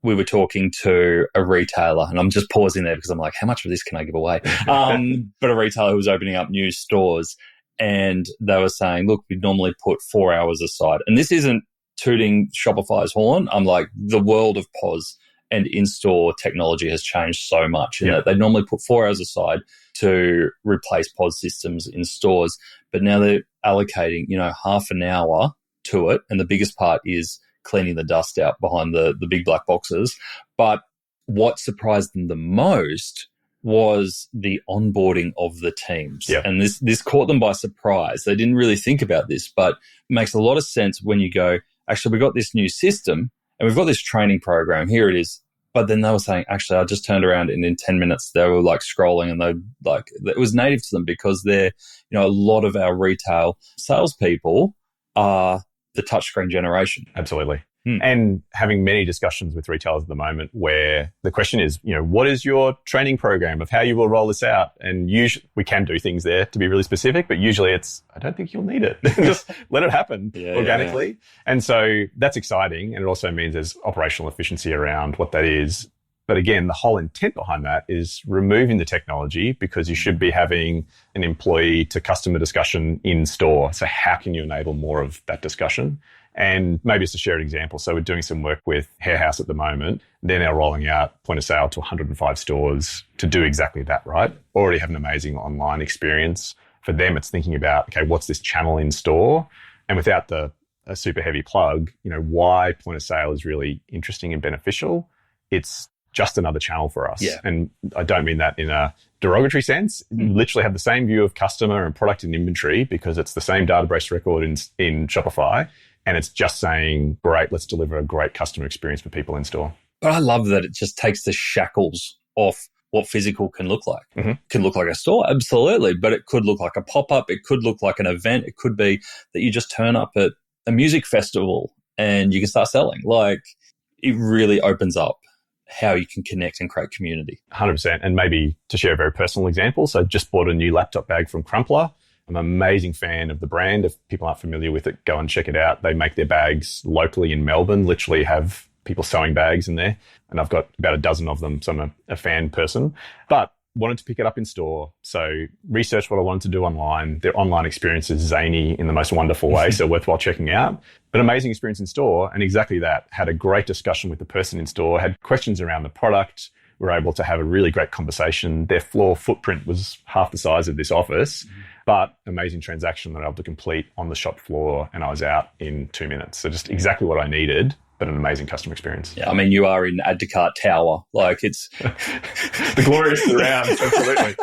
C: We were talking to a retailer, and I'm just pausing there because I'm like, how much of this can I give away? But a retailer who was opening up new stores, and they were saying, look, we normally put 4 hours aside. And this isn't tooting Shopify's horn. I'm like, the world of POS and in-store technology has changed so much in that they normally put 4 hours aside to replace POS systems in stores. But now they're allocating, half an hour to it. And the biggest part is cleaning the dust out behind the big black boxes. But what surprised them the most was the onboarding of the teams.
A: Yep.
C: And this caught them by surprise. They didn't really think about this, but it makes a lot of sense when you go, actually, we've got this new system and we've got this training program. Here it is. But then they were saying, actually, I just turned around and in 10 minutes, they were like scrolling, and it was native to them because they're, a lot of our retail salespeople are the touchscreen generation.
A: Absolutely. And having many discussions with retailers at the moment where the question is, what is your training program of how you will roll this out? And usually we can do things there to be really specific, but usually it's, I don't think you'll need it. Just let it happen organically. Yeah. And so that's exciting. And it also means there's operational efficiency around what that is. But again, the whole intent behind that is removing the technology, because you should be having an employee to customer discussion in store. So how can you enable more of that discussion? And maybe it's a shared example. So we're doing some work with Hair House at the moment. They're now rolling out point of sale to 105 stores to do exactly that, right? Already have an amazing online experience for them, it's thinking about, okay, what's this channel in store? And without a super heavy plug, why point of sale is really interesting and beneficial. It's just another channel for us.
C: Yeah.
A: And I don't mean that in a derogatory sense. You literally have the same view of customer and product and inventory because it's the same database record in Shopify. And it's just saying, great, let's deliver a great customer experience for people in store.
C: But I love that it just takes the shackles off what physical can look like.
A: Mm-hmm.
C: It can look like a store, absolutely, but it could look like a pop-up. It could look like an event. It could be that you just turn up at a music festival and you can start selling. Like, it really opens up how you can connect and create community.
A: 100%. And maybe to share a very personal example, so just bought a new laptop bag from Crumpler. I'm an amazing fan of the brand. If people aren't familiar with it, go and check it out. They make their bags locally in Melbourne, literally have people sewing bags in there. And I've got about a dozen of them, so I'm a fan person. But wanted to pick it up in store. So researched what I wanted to do online. Their online experience is zany in the most wonderful way, so worthwhile checking out. But amazing experience in store, and exactly that. Had a great discussion with the person in store, had questions around the product. We were able to have a really great conversation. Their floor footprint was half the size of this office, but amazing transaction that I was able to complete on the shop floor, and I was out in 2 minutes. So just exactly what I needed, but an amazing customer experience.
C: Yeah, I mean, you are in Add to Cart Tower. Like, it's
A: the glorious surround, absolutely.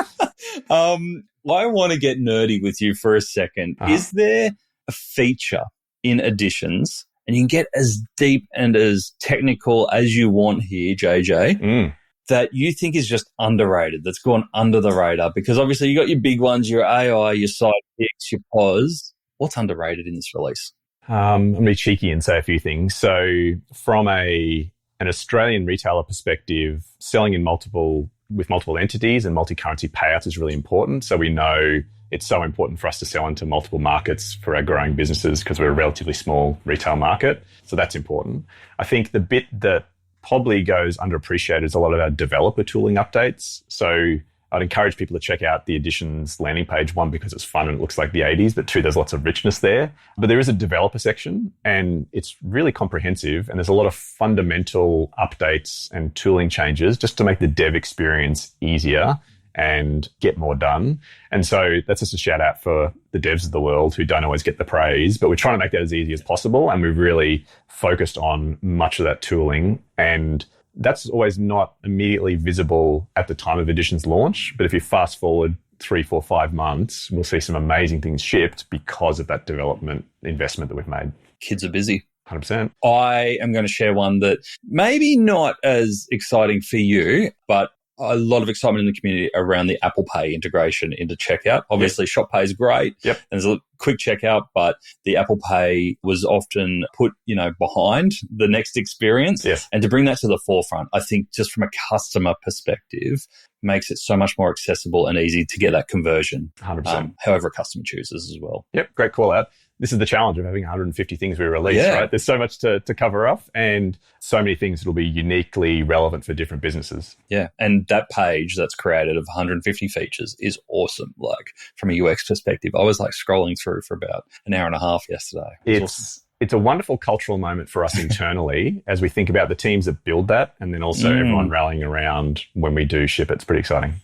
C: I want to get nerdy with you for a second. Is there a feature in Editions, and you can get as deep and as technical as you want here, JJ, that you think is just underrated, that's gone under the radar? Because obviously you got your big ones, your AI, your sidekicks, your POS. What's underrated in this release?
A: I'm going to be cheeky and say a few things. So from an Australian retailer perspective, selling with multiple entities and multi-currency payouts is really important. So we know it's so important for us to sell into multiple markets for our growing businesses because we're a relatively small retail market. So that's important. I think the bit that probably goes underappreciated is a lot of our developer tooling updates. So I'd encourage people to check out the Editions landing page, one, because it's fun and it looks like the 80s, but two, there's lots of richness there. But there is a developer section and it's really comprehensive, and there's a lot of fundamental updates and tooling changes just to make the dev experience easier and get more done. And so that's just a shout out for the devs of the world who don't always get the praise, but we're trying to make that as easy as possible. And we've really focused on much of that tooling, and that's always not immediately visible at the time of Editions launch. But if you fast forward 3, 4, 5 months, we'll see some amazing things shipped because of that development investment that we've made.
C: Kids are busy.
A: 100%.
C: I am going to share one that maybe not as exciting for you, but a lot of excitement in the community around the Apple Pay integration into checkout. Obviously, Shop Pay is great.
A: Yep.
C: And there's a quick checkout, but the Apple Pay was often put, behind the next experience.
A: Yes.
C: And to bring that to the forefront, I think just from a customer perspective, makes it so much more accessible and easy to get that conversion.
A: 100%.
C: However a customer chooses as well.
A: Yep, great call out. This is the challenge of having 150 things we release, right? There's so much to cover off and so many things that will be uniquely relevant for different businesses.
C: Yeah, and that page that's created of 150 features is awesome. Like, from a UX perspective, I was like scrolling through for about an hour and a half yesterday.
A: It's a wonderful cultural moment for us internally as we think about the teams that build that, and then also everyone rallying around when we do ship it. It's pretty exciting.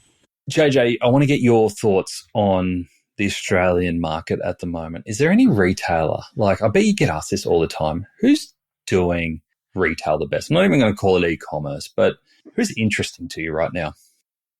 C: JJ, I want to get your thoughts on the Australian market at the moment. Is there any retailer, like, I bet you get asked this all the time, who's doing retail the best? I'm not even going to call it e-commerce, but who's interesting to you right now?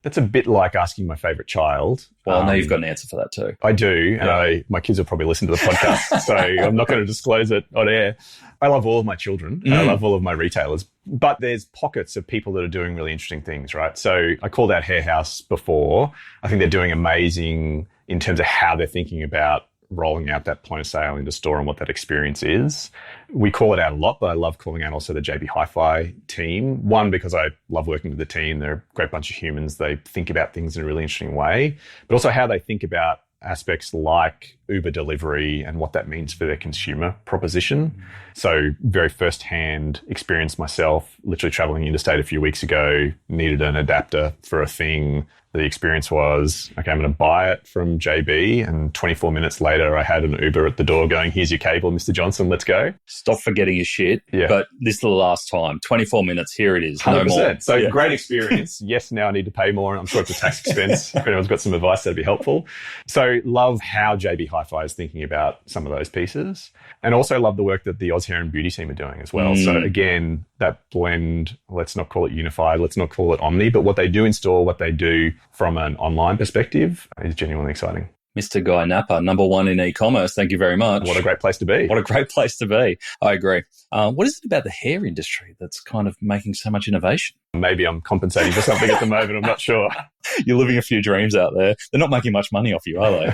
A: That's a bit like asking my favorite child.
C: Well, I know you've got an answer for that too.
A: I do, and my kids will probably listen to the podcast, so I'm not going to disclose it on air. I love all of my children, and I love all of my retailers, but there's pockets of people that are doing really interesting things, right? So I called out Hair House before. I think they're doing amazing in terms of how they're thinking about rolling out that point of sale into store and what that experience is. We call it out a lot, but I love calling out also the JB Hi-Fi team. One, because I love working with the team. They're a great bunch of humans. They think about things in a really interesting way, but also how they think about aspects like Uber delivery and what that means for their consumer proposition. So very firsthand experience myself, literally traveling interstate a few weeks ago, needed an adapter for a thing, The experience was, okay, I'm going to buy it from JB, and 24 minutes later, I had an Uber at the door going, here's your cable, Mr. Johnson, let's go.
C: Stop forgetting your shit. Yeah. But this is the last time. 24 minutes, here it is. 100%. No more.
A: So great experience. Yes, now I need to pay more. I'm sure it's a tax expense. If anyone's got some advice, that'd be helpful. So love how JB Hi-Fi is thinking about some of those pieces. And also love the work that the Oz Hair and Beauty team are doing as well. So again, that blend, let's not call it unified, let's not call it omni, but what they do in store, what they do from an online perspective is genuinely exciting.
C: Mr. Guy Napa, number one in e-commerce. Thank you very much.
A: What a great place to be.
C: What a great place to be. I agree. What is it about the hair industry that's kind of making so much innovation?
A: Maybe I'm compensating for something at the moment. I'm not sure.
C: You're living a few dreams out there. They're not making much money off you, are they?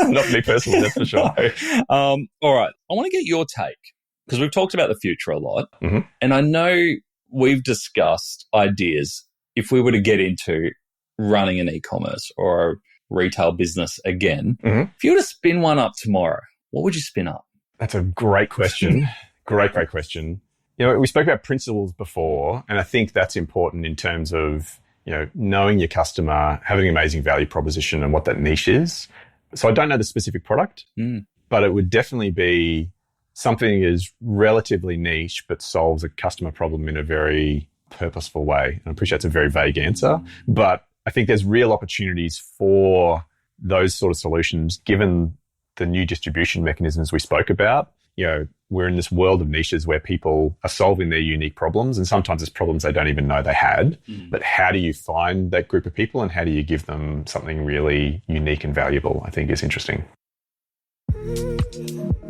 A: Not me personally, that's for sure.
C: No. All right. I want to get your take because we've talked about the future a lot. Mm-hmm. And I know we've discussed ideas if we were to get into running an e-commerce or a retail business again. Mm-hmm. If you were to spin one up tomorrow, what would you spin up?
A: That's a great question. Great question. You know, we spoke about principles before, and I think that's important in terms of, you know, knowing your customer, having an amazing value proposition and what that niche is. So I don't know the specific product, but it would definitely be something that is relatively niche but solves a customer problem in a very purposeful way. I appreciate it's a very vague answer, but I think there's real opportunities for those sort of solutions given the new distribution mechanisms we spoke about. You know, we're in this world of niches where people are solving their unique problems, and sometimes it's problems they don't even know they had. But how do you find that group of people and how do you give them something really unique and valuable, I think is interesting.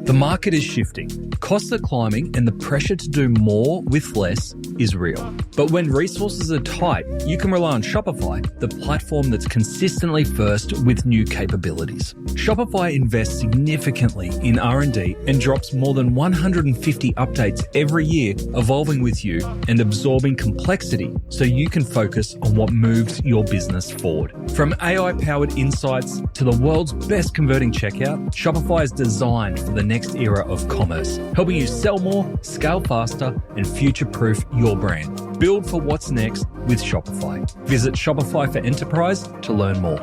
C: The market is shifting, costs are climbing, and the pressure to do more with less is real. But when resources are tight, you can rely on Shopify, the platform that's consistently first with new capabilities. Shopify invests significantly in R&D and drops more than 150 updates every year, evolving with you and absorbing complexity so you can focus on what moves your business forward. From AI-powered insights to the world's best converting checkout, Shopify is designed for the next era of commerce, helping you sell more, scale faster, and future-proof your brand. Build for what's next with Shopify. Visit Shopify for Enterprise to learn more.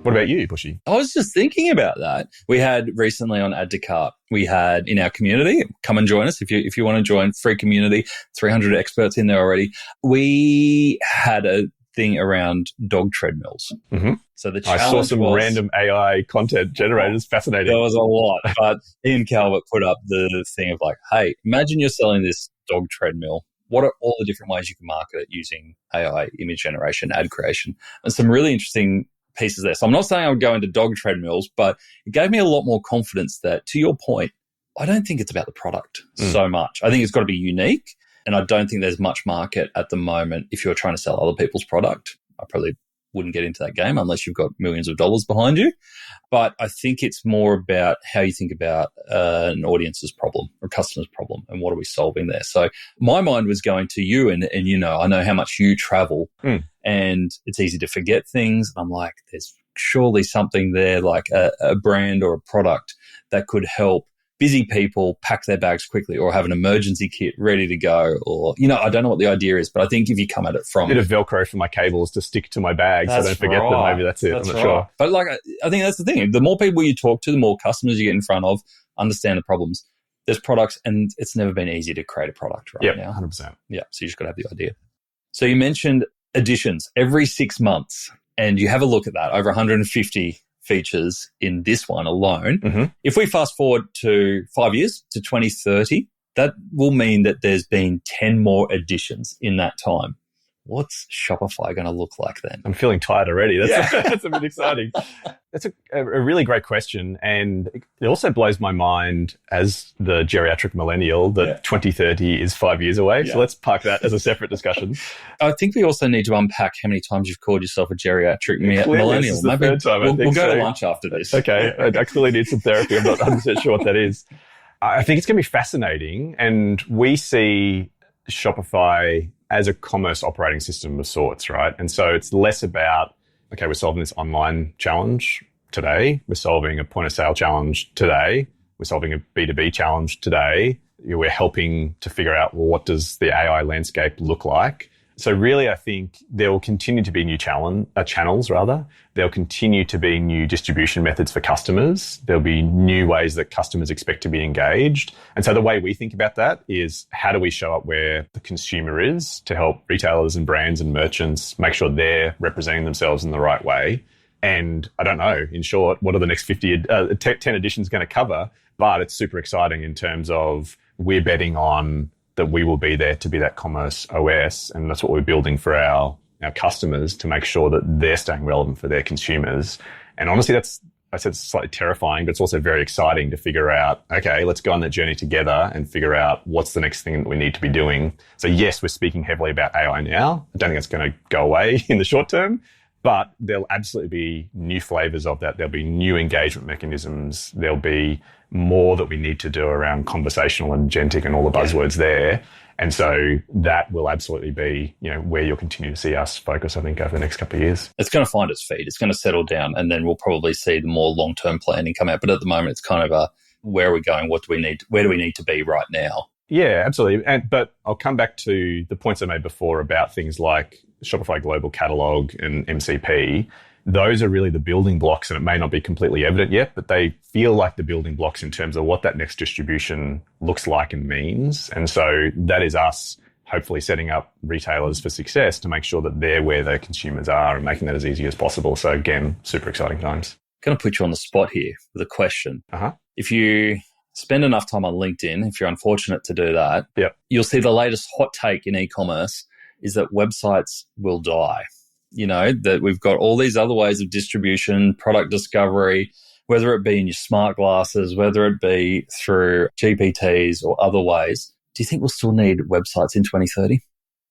A: What about you, Bushy?
C: I was just thinking about that. We had recently on Add to Cart, we had in our community, come and join us if you want to join, free community, 300 experts in there already. We had a thing around dog treadmills. Mm-hmm. So the challenge
A: I saw some random AI content generators. Fascinating.
C: There was a lot, but Ian Calvert put up the thing of like, hey, imagine you're selling this dog treadmill. What are all the different ways you can market it using AI, image generation, ad creation, and some really interesting pieces there. So I'm not saying I would go into dog treadmills, but it gave me a lot more confidence that, to your point, I don't think it's about the product so much. I think it's got to be unique. And I don't think there's much market at the moment if you're trying to sell other people's product. I probably wouldn't get into that game unless you've got millions of dollars behind you. But I think it's more about how you think about an audience's problem or customer's problem and what are we solving there. So my mind was going to you and you know, I know how much you travel and it's easy to forget things. I'm like, there's surely something there like a brand or a product that could help busy people pack their bags quickly or have an emergency kit ready to go or, you know, I don't know what the idea is, but I think if you come at it from...
A: a bit of Velcro for my cables to stick to my bag so I don't forget them. Maybe that's it. I'm not sure.
C: But like, I think that's the thing. The more people you talk to, the more customers you get in front of, understand the problems. There's products and it's never been easy to create a product right now.
A: 100%.
C: Yeah, so you just got to have the idea. So you mentioned additions every 6 months and you have a look at that, over 150 features in this one alone. Mm-hmm. If we fast forward to 5 years to 2030, that will mean that there's been 10 more additions in that time. What's Shopify going to look like then?
A: I'm feeling tired already. That's a bit exciting. That's a really great question. And it also blows my mind as the geriatric millennial that 2030 is 5 years away. So let's park that as a separate discussion.
C: I think we also need to unpack how many times you've called yourself a geriatric millennial.
A: This is the third time,
C: we'll go to lunch after this.
A: Okay. I clearly need some therapy. I'm not 100% sure what that is. I think it's going to be fascinating. And we see Shopify as a commerce operating system of sorts, right? And so it's less about, okay, we're solving this online challenge today. We're solving a point of sale challenge today. We're solving a B2B challenge today. We're helping to figure out, well, what does the AI landscape look like? So really, I think there will continue to be new channels. There'll continue to be new distribution methods for customers. There'll be new ways that customers expect to be engaged. And so the way we think about that is, how do we show up where the consumer is to help retailers and brands and merchants make sure they're representing themselves in the right way? And I don't know, in short, what are the next 10 editions going to cover? But it's super exciting in terms of we're betting on that we will be there to be that commerce OS. And that's what we're building for our customers, to make sure that they're staying relevant for their consumers. And honestly, I said it's slightly terrifying, but it's also very exciting to figure out, okay, let's go on that journey together and figure out what's the next thing that we need to be doing. So yes, we're speaking heavily about AI now. I don't think it's going to go away in the short term, but there'll absolutely be new flavors of that. There'll be new engagement mechanisms. There'll be more that we need to do around conversational and agentic and all the buzzwords there. And so that will absolutely be, where you'll continue to see us focus, I think, over the next couple of years.
C: It's going to find its feet. It's going to settle down, and then we'll probably see the more long-term planning come out. But at the moment, it's kind of where are we going? What do we need? Where do we need to be right now?
A: Yeah, absolutely. But I'll come back to the points I made before about things like Shopify Global Catalog and MCP. Those are really the building blocks, and it may not be completely evident yet, but they feel like the building blocks in terms of what that next distribution looks like and means. And so that is us hopefully setting up retailers for success to make sure that they're where their consumers are and making that as easy as possible. So again, super exciting times.
C: I'm going to put you on the spot here with a question. If you spend enough time on LinkedIn, if you're unfortunate to do that, you'll see the latest hot take in e-commerce is that websites will die. That we've got all these other ways of distribution, product discovery, whether it be in your smart glasses, whether it be through GPTs or other ways. Do you think we'll still need websites in 2030?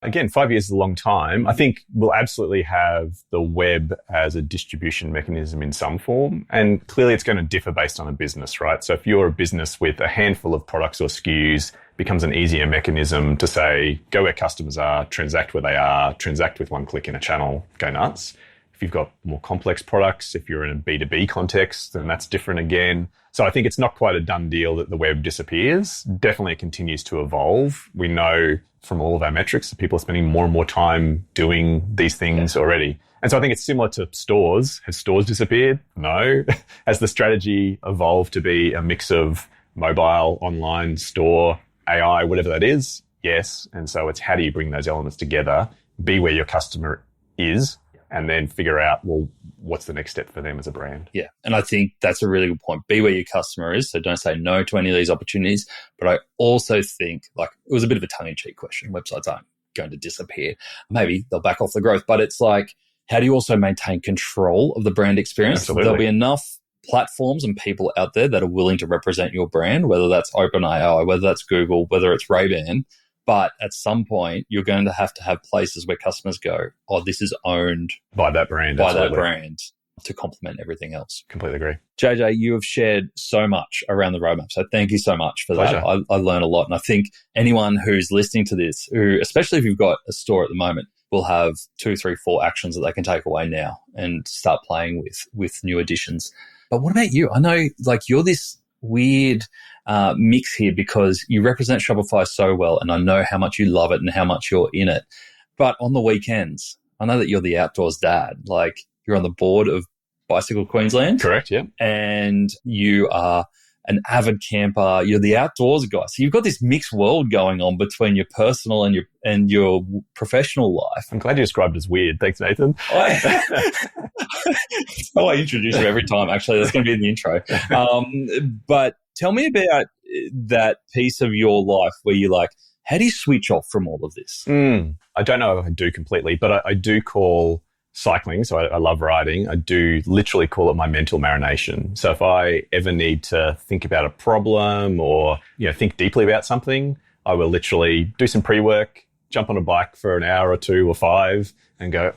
A: Again, 5 years is a long time. I think we'll absolutely have the web as a distribution mechanism in some form. And clearly it's going to differ based on a business, right? So if you're a business with a handful of products or SKUs, it becomes an easier mechanism to say, go where customers are, transact where they are, transact with one click in a channel, go nuts. If you've got more complex products, if you're in a B2B context, then that's different again. So I think it's not quite a done deal that the web disappears. Definitely it continues to evolve. We know from all of our metrics that people are spending more and more time doing these things already. And so I think it's similar to stores. Has stores disappeared? No. Has the strategy evolved to be a mix of mobile, online, store, AI, whatever that is? Yes. And so it's how do you bring those elements together, be where your customer is, and then figure out, well, what's the next step for them as a brand?
C: Yeah. And I think that's a really good point. Be where your customer is. So don't say no to any of these opportunities. But I also think, it was a bit of a tongue-in-cheek question. Websites aren't going to disappear. Maybe they'll back off the growth. But it's like, how do you also maintain control of the brand experience?
A: Absolutely.
C: There'll be enough platforms and people out there that are willing to represent your brand, whether that's OpenAI, whether that's Google, whether it's Ray-Ban. But at some point, you're going to have places where customers go, oh, this is owned
A: by that brand.
C: That brand to complement everything else.
A: Completely agree.
C: JJ, you have shared so much around the roadmap. So thank you so much for
A: Pleasure.
C: that. I learned a lot. And I think anyone who's listening to this, especially if you've got a store at the moment, will have 2, 3, 4 actions that they can take away now and start playing with new additions. But what about you? I know you're this weird mix here because you represent Shopify so well, and I know how much you love it and how much you're in it. But on the weekends, I know that you're the outdoors dad. You're on the board of Bicycle Queensland.
A: Correct, yeah.
C: And you are an avid camper. You're the outdoors guy. So you've got this mixed world going on between your personal and your professional life.
A: I'm glad you described it as weird. Thanks, Nathan.
C: I introduce you every time, actually. That's going to be in the intro. But tell me about that piece of your life where you're like, how do you switch off from all of this?
A: I don't know if I do completely, but I do call cycling, so I love riding. I do literally call it my mental marination. So if I ever need to think about a problem or think deeply about something, I will literally do some pre-work, jump on a bike for an hour or 2 or 5 and go,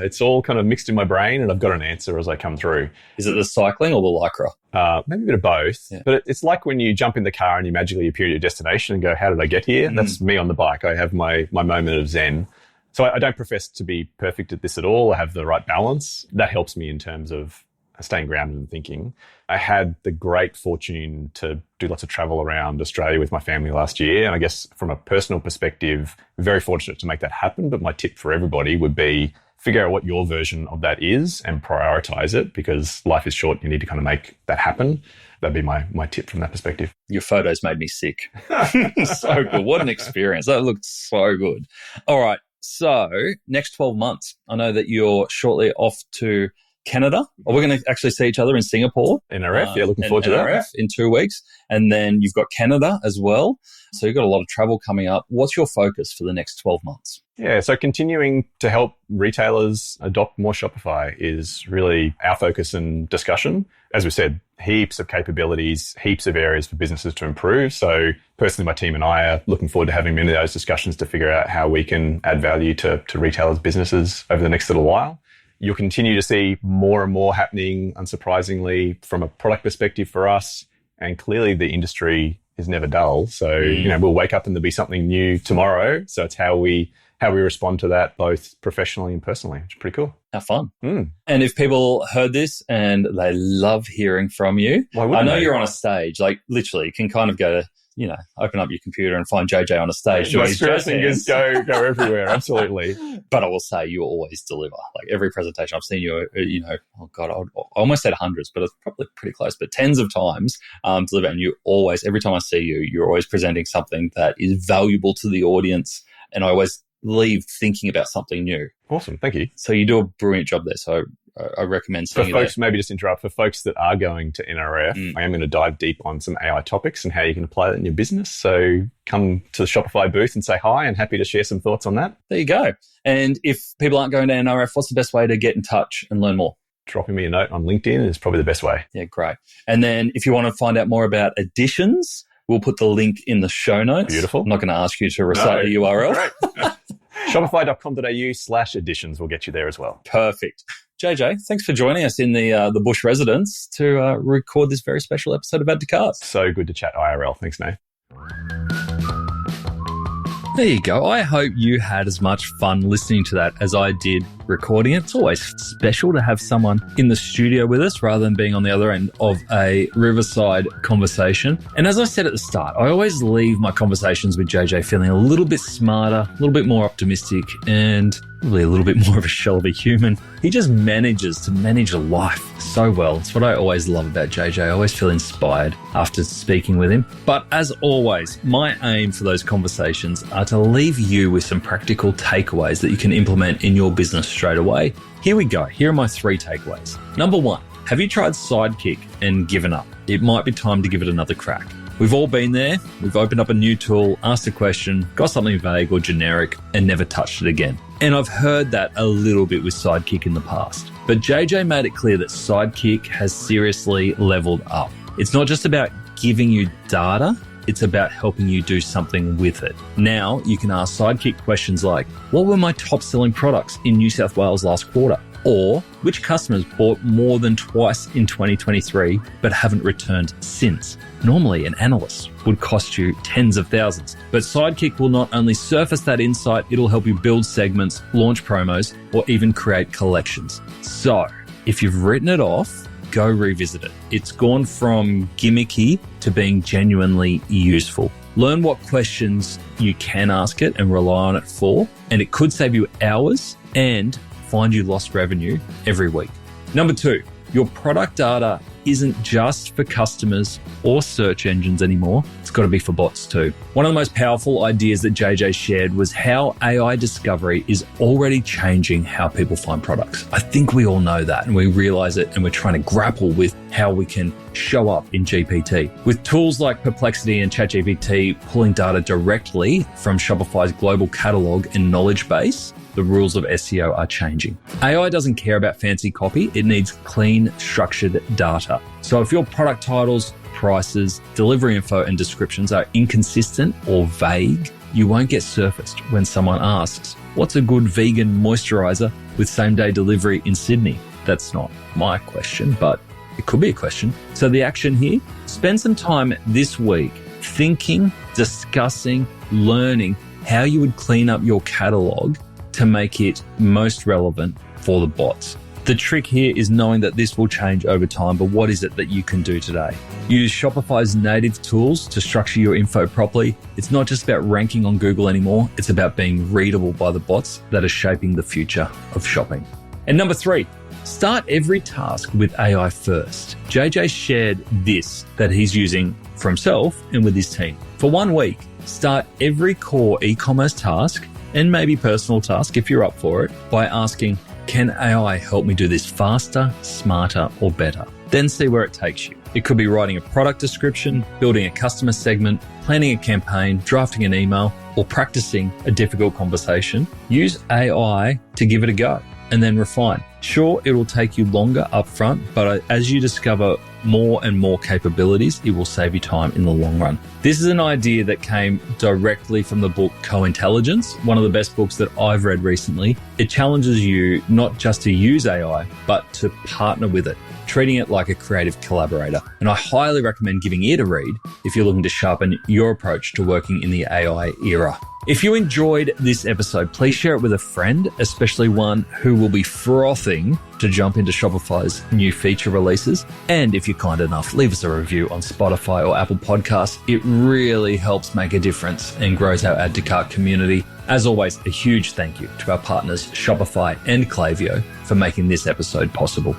A: it's all kind of mixed in my brain and I've got an answer as I come through.
C: Is it the cycling or the Lycra?
A: Maybe a bit of both. Yeah. But it's like when you jump in the car and you magically appear at your destination and go, how did I get here? That's me on the bike. I have my moment of zen. So I don't profess to be perfect at this at all. I have the right balance. That helps me in terms of staying grounded and thinking. I had the great fortune to do lots of travel around Australia with my family last year. And I guess from a personal perspective, very fortunate to make that happen. But my tip for everybody would be figure out what your version of that is and prioritize it, because life is short. You need to kind of make that happen. That'd be my tip from that perspective.
C: Your photos made me sick. So good. What an experience. That looked so good. All right. So next 12 months, I know that you're shortly off to Canada. We're going to actually see each other in Singapore.
A: NRF, looking forward to
C: NRF
A: that.
C: in 2 weeks. And then you've got Canada as well. So you've got a lot of travel coming up. What's your focus for the next 12 months?
A: Yeah, so continuing to help retailers adopt more Shopify is really our focus and discussion. As we said, heaps of capabilities, heaps of areas for businesses to improve. So personally, my team and I are looking forward to having many of those discussions to figure out how we can add value to retailers' businesses over the next little while. You'll continue to see more and more happening, unsurprisingly, from a product perspective for us. And clearly the industry is never dull. So, we'll wake up and there'll be something new tomorrow. So it's how we respond to that, both professionally and personally, which is pretty cool.
C: How fun. And if people heard this and they love hearing from you, I know you're on a stage, like literally you can kind of go to, open up your computer and find JJ on a stage.
A: My spirit fingers go everywhere. Absolutely.
C: But I will say you always deliver. Like every presentation I've seen you, oh God, I almost said hundreds, but it's probably pretty close, but tens of times deliver. And you always, every time I see you, you're always presenting something that is valuable to the audience. And I always leave thinking about something new.
A: Awesome. Thank you.
C: So you do a brilliant job there. So I recommend seeing
A: for folks, maybe just interrupt, for folks that are going to NRF, I am going to dive deep on some AI topics and how you can apply that in your business. So come to the Shopify booth and say hi, and happy to share some thoughts on that.
C: There you go. And if people aren't going to NRF, what's the best way to get in touch and learn more?
A: Dropping me a note on LinkedIn is probably the best way.
C: Yeah, great. And then if you want to find out more about Editions, we'll put the link in the show notes.
A: Beautiful.
C: I'm not going to ask you to recite the URL.
A: Shopify.com.au/editions will get you there as well.
C: Perfect. JJ, thanks for joining us in the Bush residence to record this very special episode of Add to Cart.
A: So good to chat IRL. Thanks, Nate.
C: There you go. I hope you had as much fun listening to that as I did recording it. It's always special to have someone in the studio with us rather than being on the other end of a riverside conversation. And as I said at the start, I always leave my conversations with JJ feeling a little bit smarter, a little bit more optimistic, and probably a little bit more of a shell of a human. He just manages to manage life so well. It's what I always love about JJ. I always feel inspired after speaking with him. But as always, my aim for those conversations are to leave you with some practical takeaways that you can implement in your business straight away. Here we go. Here are my 3 takeaways. Number 1, have you tried Sidekick and given up? It might be time to give it another crack. We've all been there. We've opened up a new tool, asked a question, got something vague or generic, and never touched it again. And I've heard that a little bit with Sidekick in the past. But JJ made it clear that Sidekick has seriously leveled up. It's not just about giving you data, it's about helping you do something with it. Now you can ask Sidekick questions like, what were my top selling products in New South Wales last quarter? Or which customers bought more than twice in 2023 but haven't returned since? Normally, an analyst would cost you tens of thousands. But Sidekick will not only surface that insight, it'll help you build segments, launch promos, or even create collections. So, if you've written it off, go revisit it. It's gone from gimmicky to being genuinely useful. Learn what questions you can ask it and rely on it for, and it could save you hours and find you lost revenue every week. Number 2, your product data isn't just for customers or search engines anymore. It's got to be for bots too. One of the most powerful ideas that JJ shared was how AI discovery is already changing how people find products. I think we all know that and we realize it, and we're trying to grapple with how we can show up in GPT. With tools like Perplexity and ChatGPT pulling data directly from Shopify's global catalog and knowledge base, the rules of SEO are changing. AI doesn't care about fancy copy. It needs clean, structured data. So if your product titles, prices, delivery info, and descriptions are inconsistent or vague, you won't get surfaced when someone asks, what's a good vegan moisturizer with same-day delivery in Sydney? That's not my question, but it could be a question. So the action here, spend some time this week thinking, discussing, learning how you would clean up your catalog to make it most relevant for the bots. The trick here is knowing that this will change over time, but what is it that you can do today? Use Shopify's native tools to structure your info properly. It's not just about ranking on Google anymore. It's about being readable by the bots that are shaping the future of shopping. And number 3, start every task with AI first. JJ shared this that he's using for himself and with his team. For 1 week, start every core e-commerce task and maybe personal task if you're up for it by asking, can AI help me do this faster, smarter, or better? Then see where it takes you. It could be writing a product description, building a customer segment, planning a campaign, drafting an email, or practicing a difficult conversation. Use AI to give it a go and then refine. Sure, it will take you longer upfront, but as you discover more and more capabilities, it will save you time in the long run. This is an idea that came directly from the book Co-Intelligence, one of the best books that I've read recently. It challenges you not just to use AI, but to partner with it, treating it like a creative collaborator. And I highly recommend giving it a read if you're looking to sharpen your approach to working in the AI era. If you enjoyed this episode, please share it with a friend, especially one who will be frothing to jump into Shopify's new feature releases. And if you're kind enough, leave us a review on Spotify or Apple Podcasts. It really helps make a difference and grows our Add to Cart community. As always, a huge thank you to our partners Shopify and Klaviyo for making this episode possible.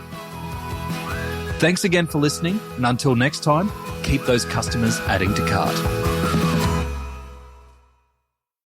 C: Thanks again for listening, and until next time, keep those customers adding to cart.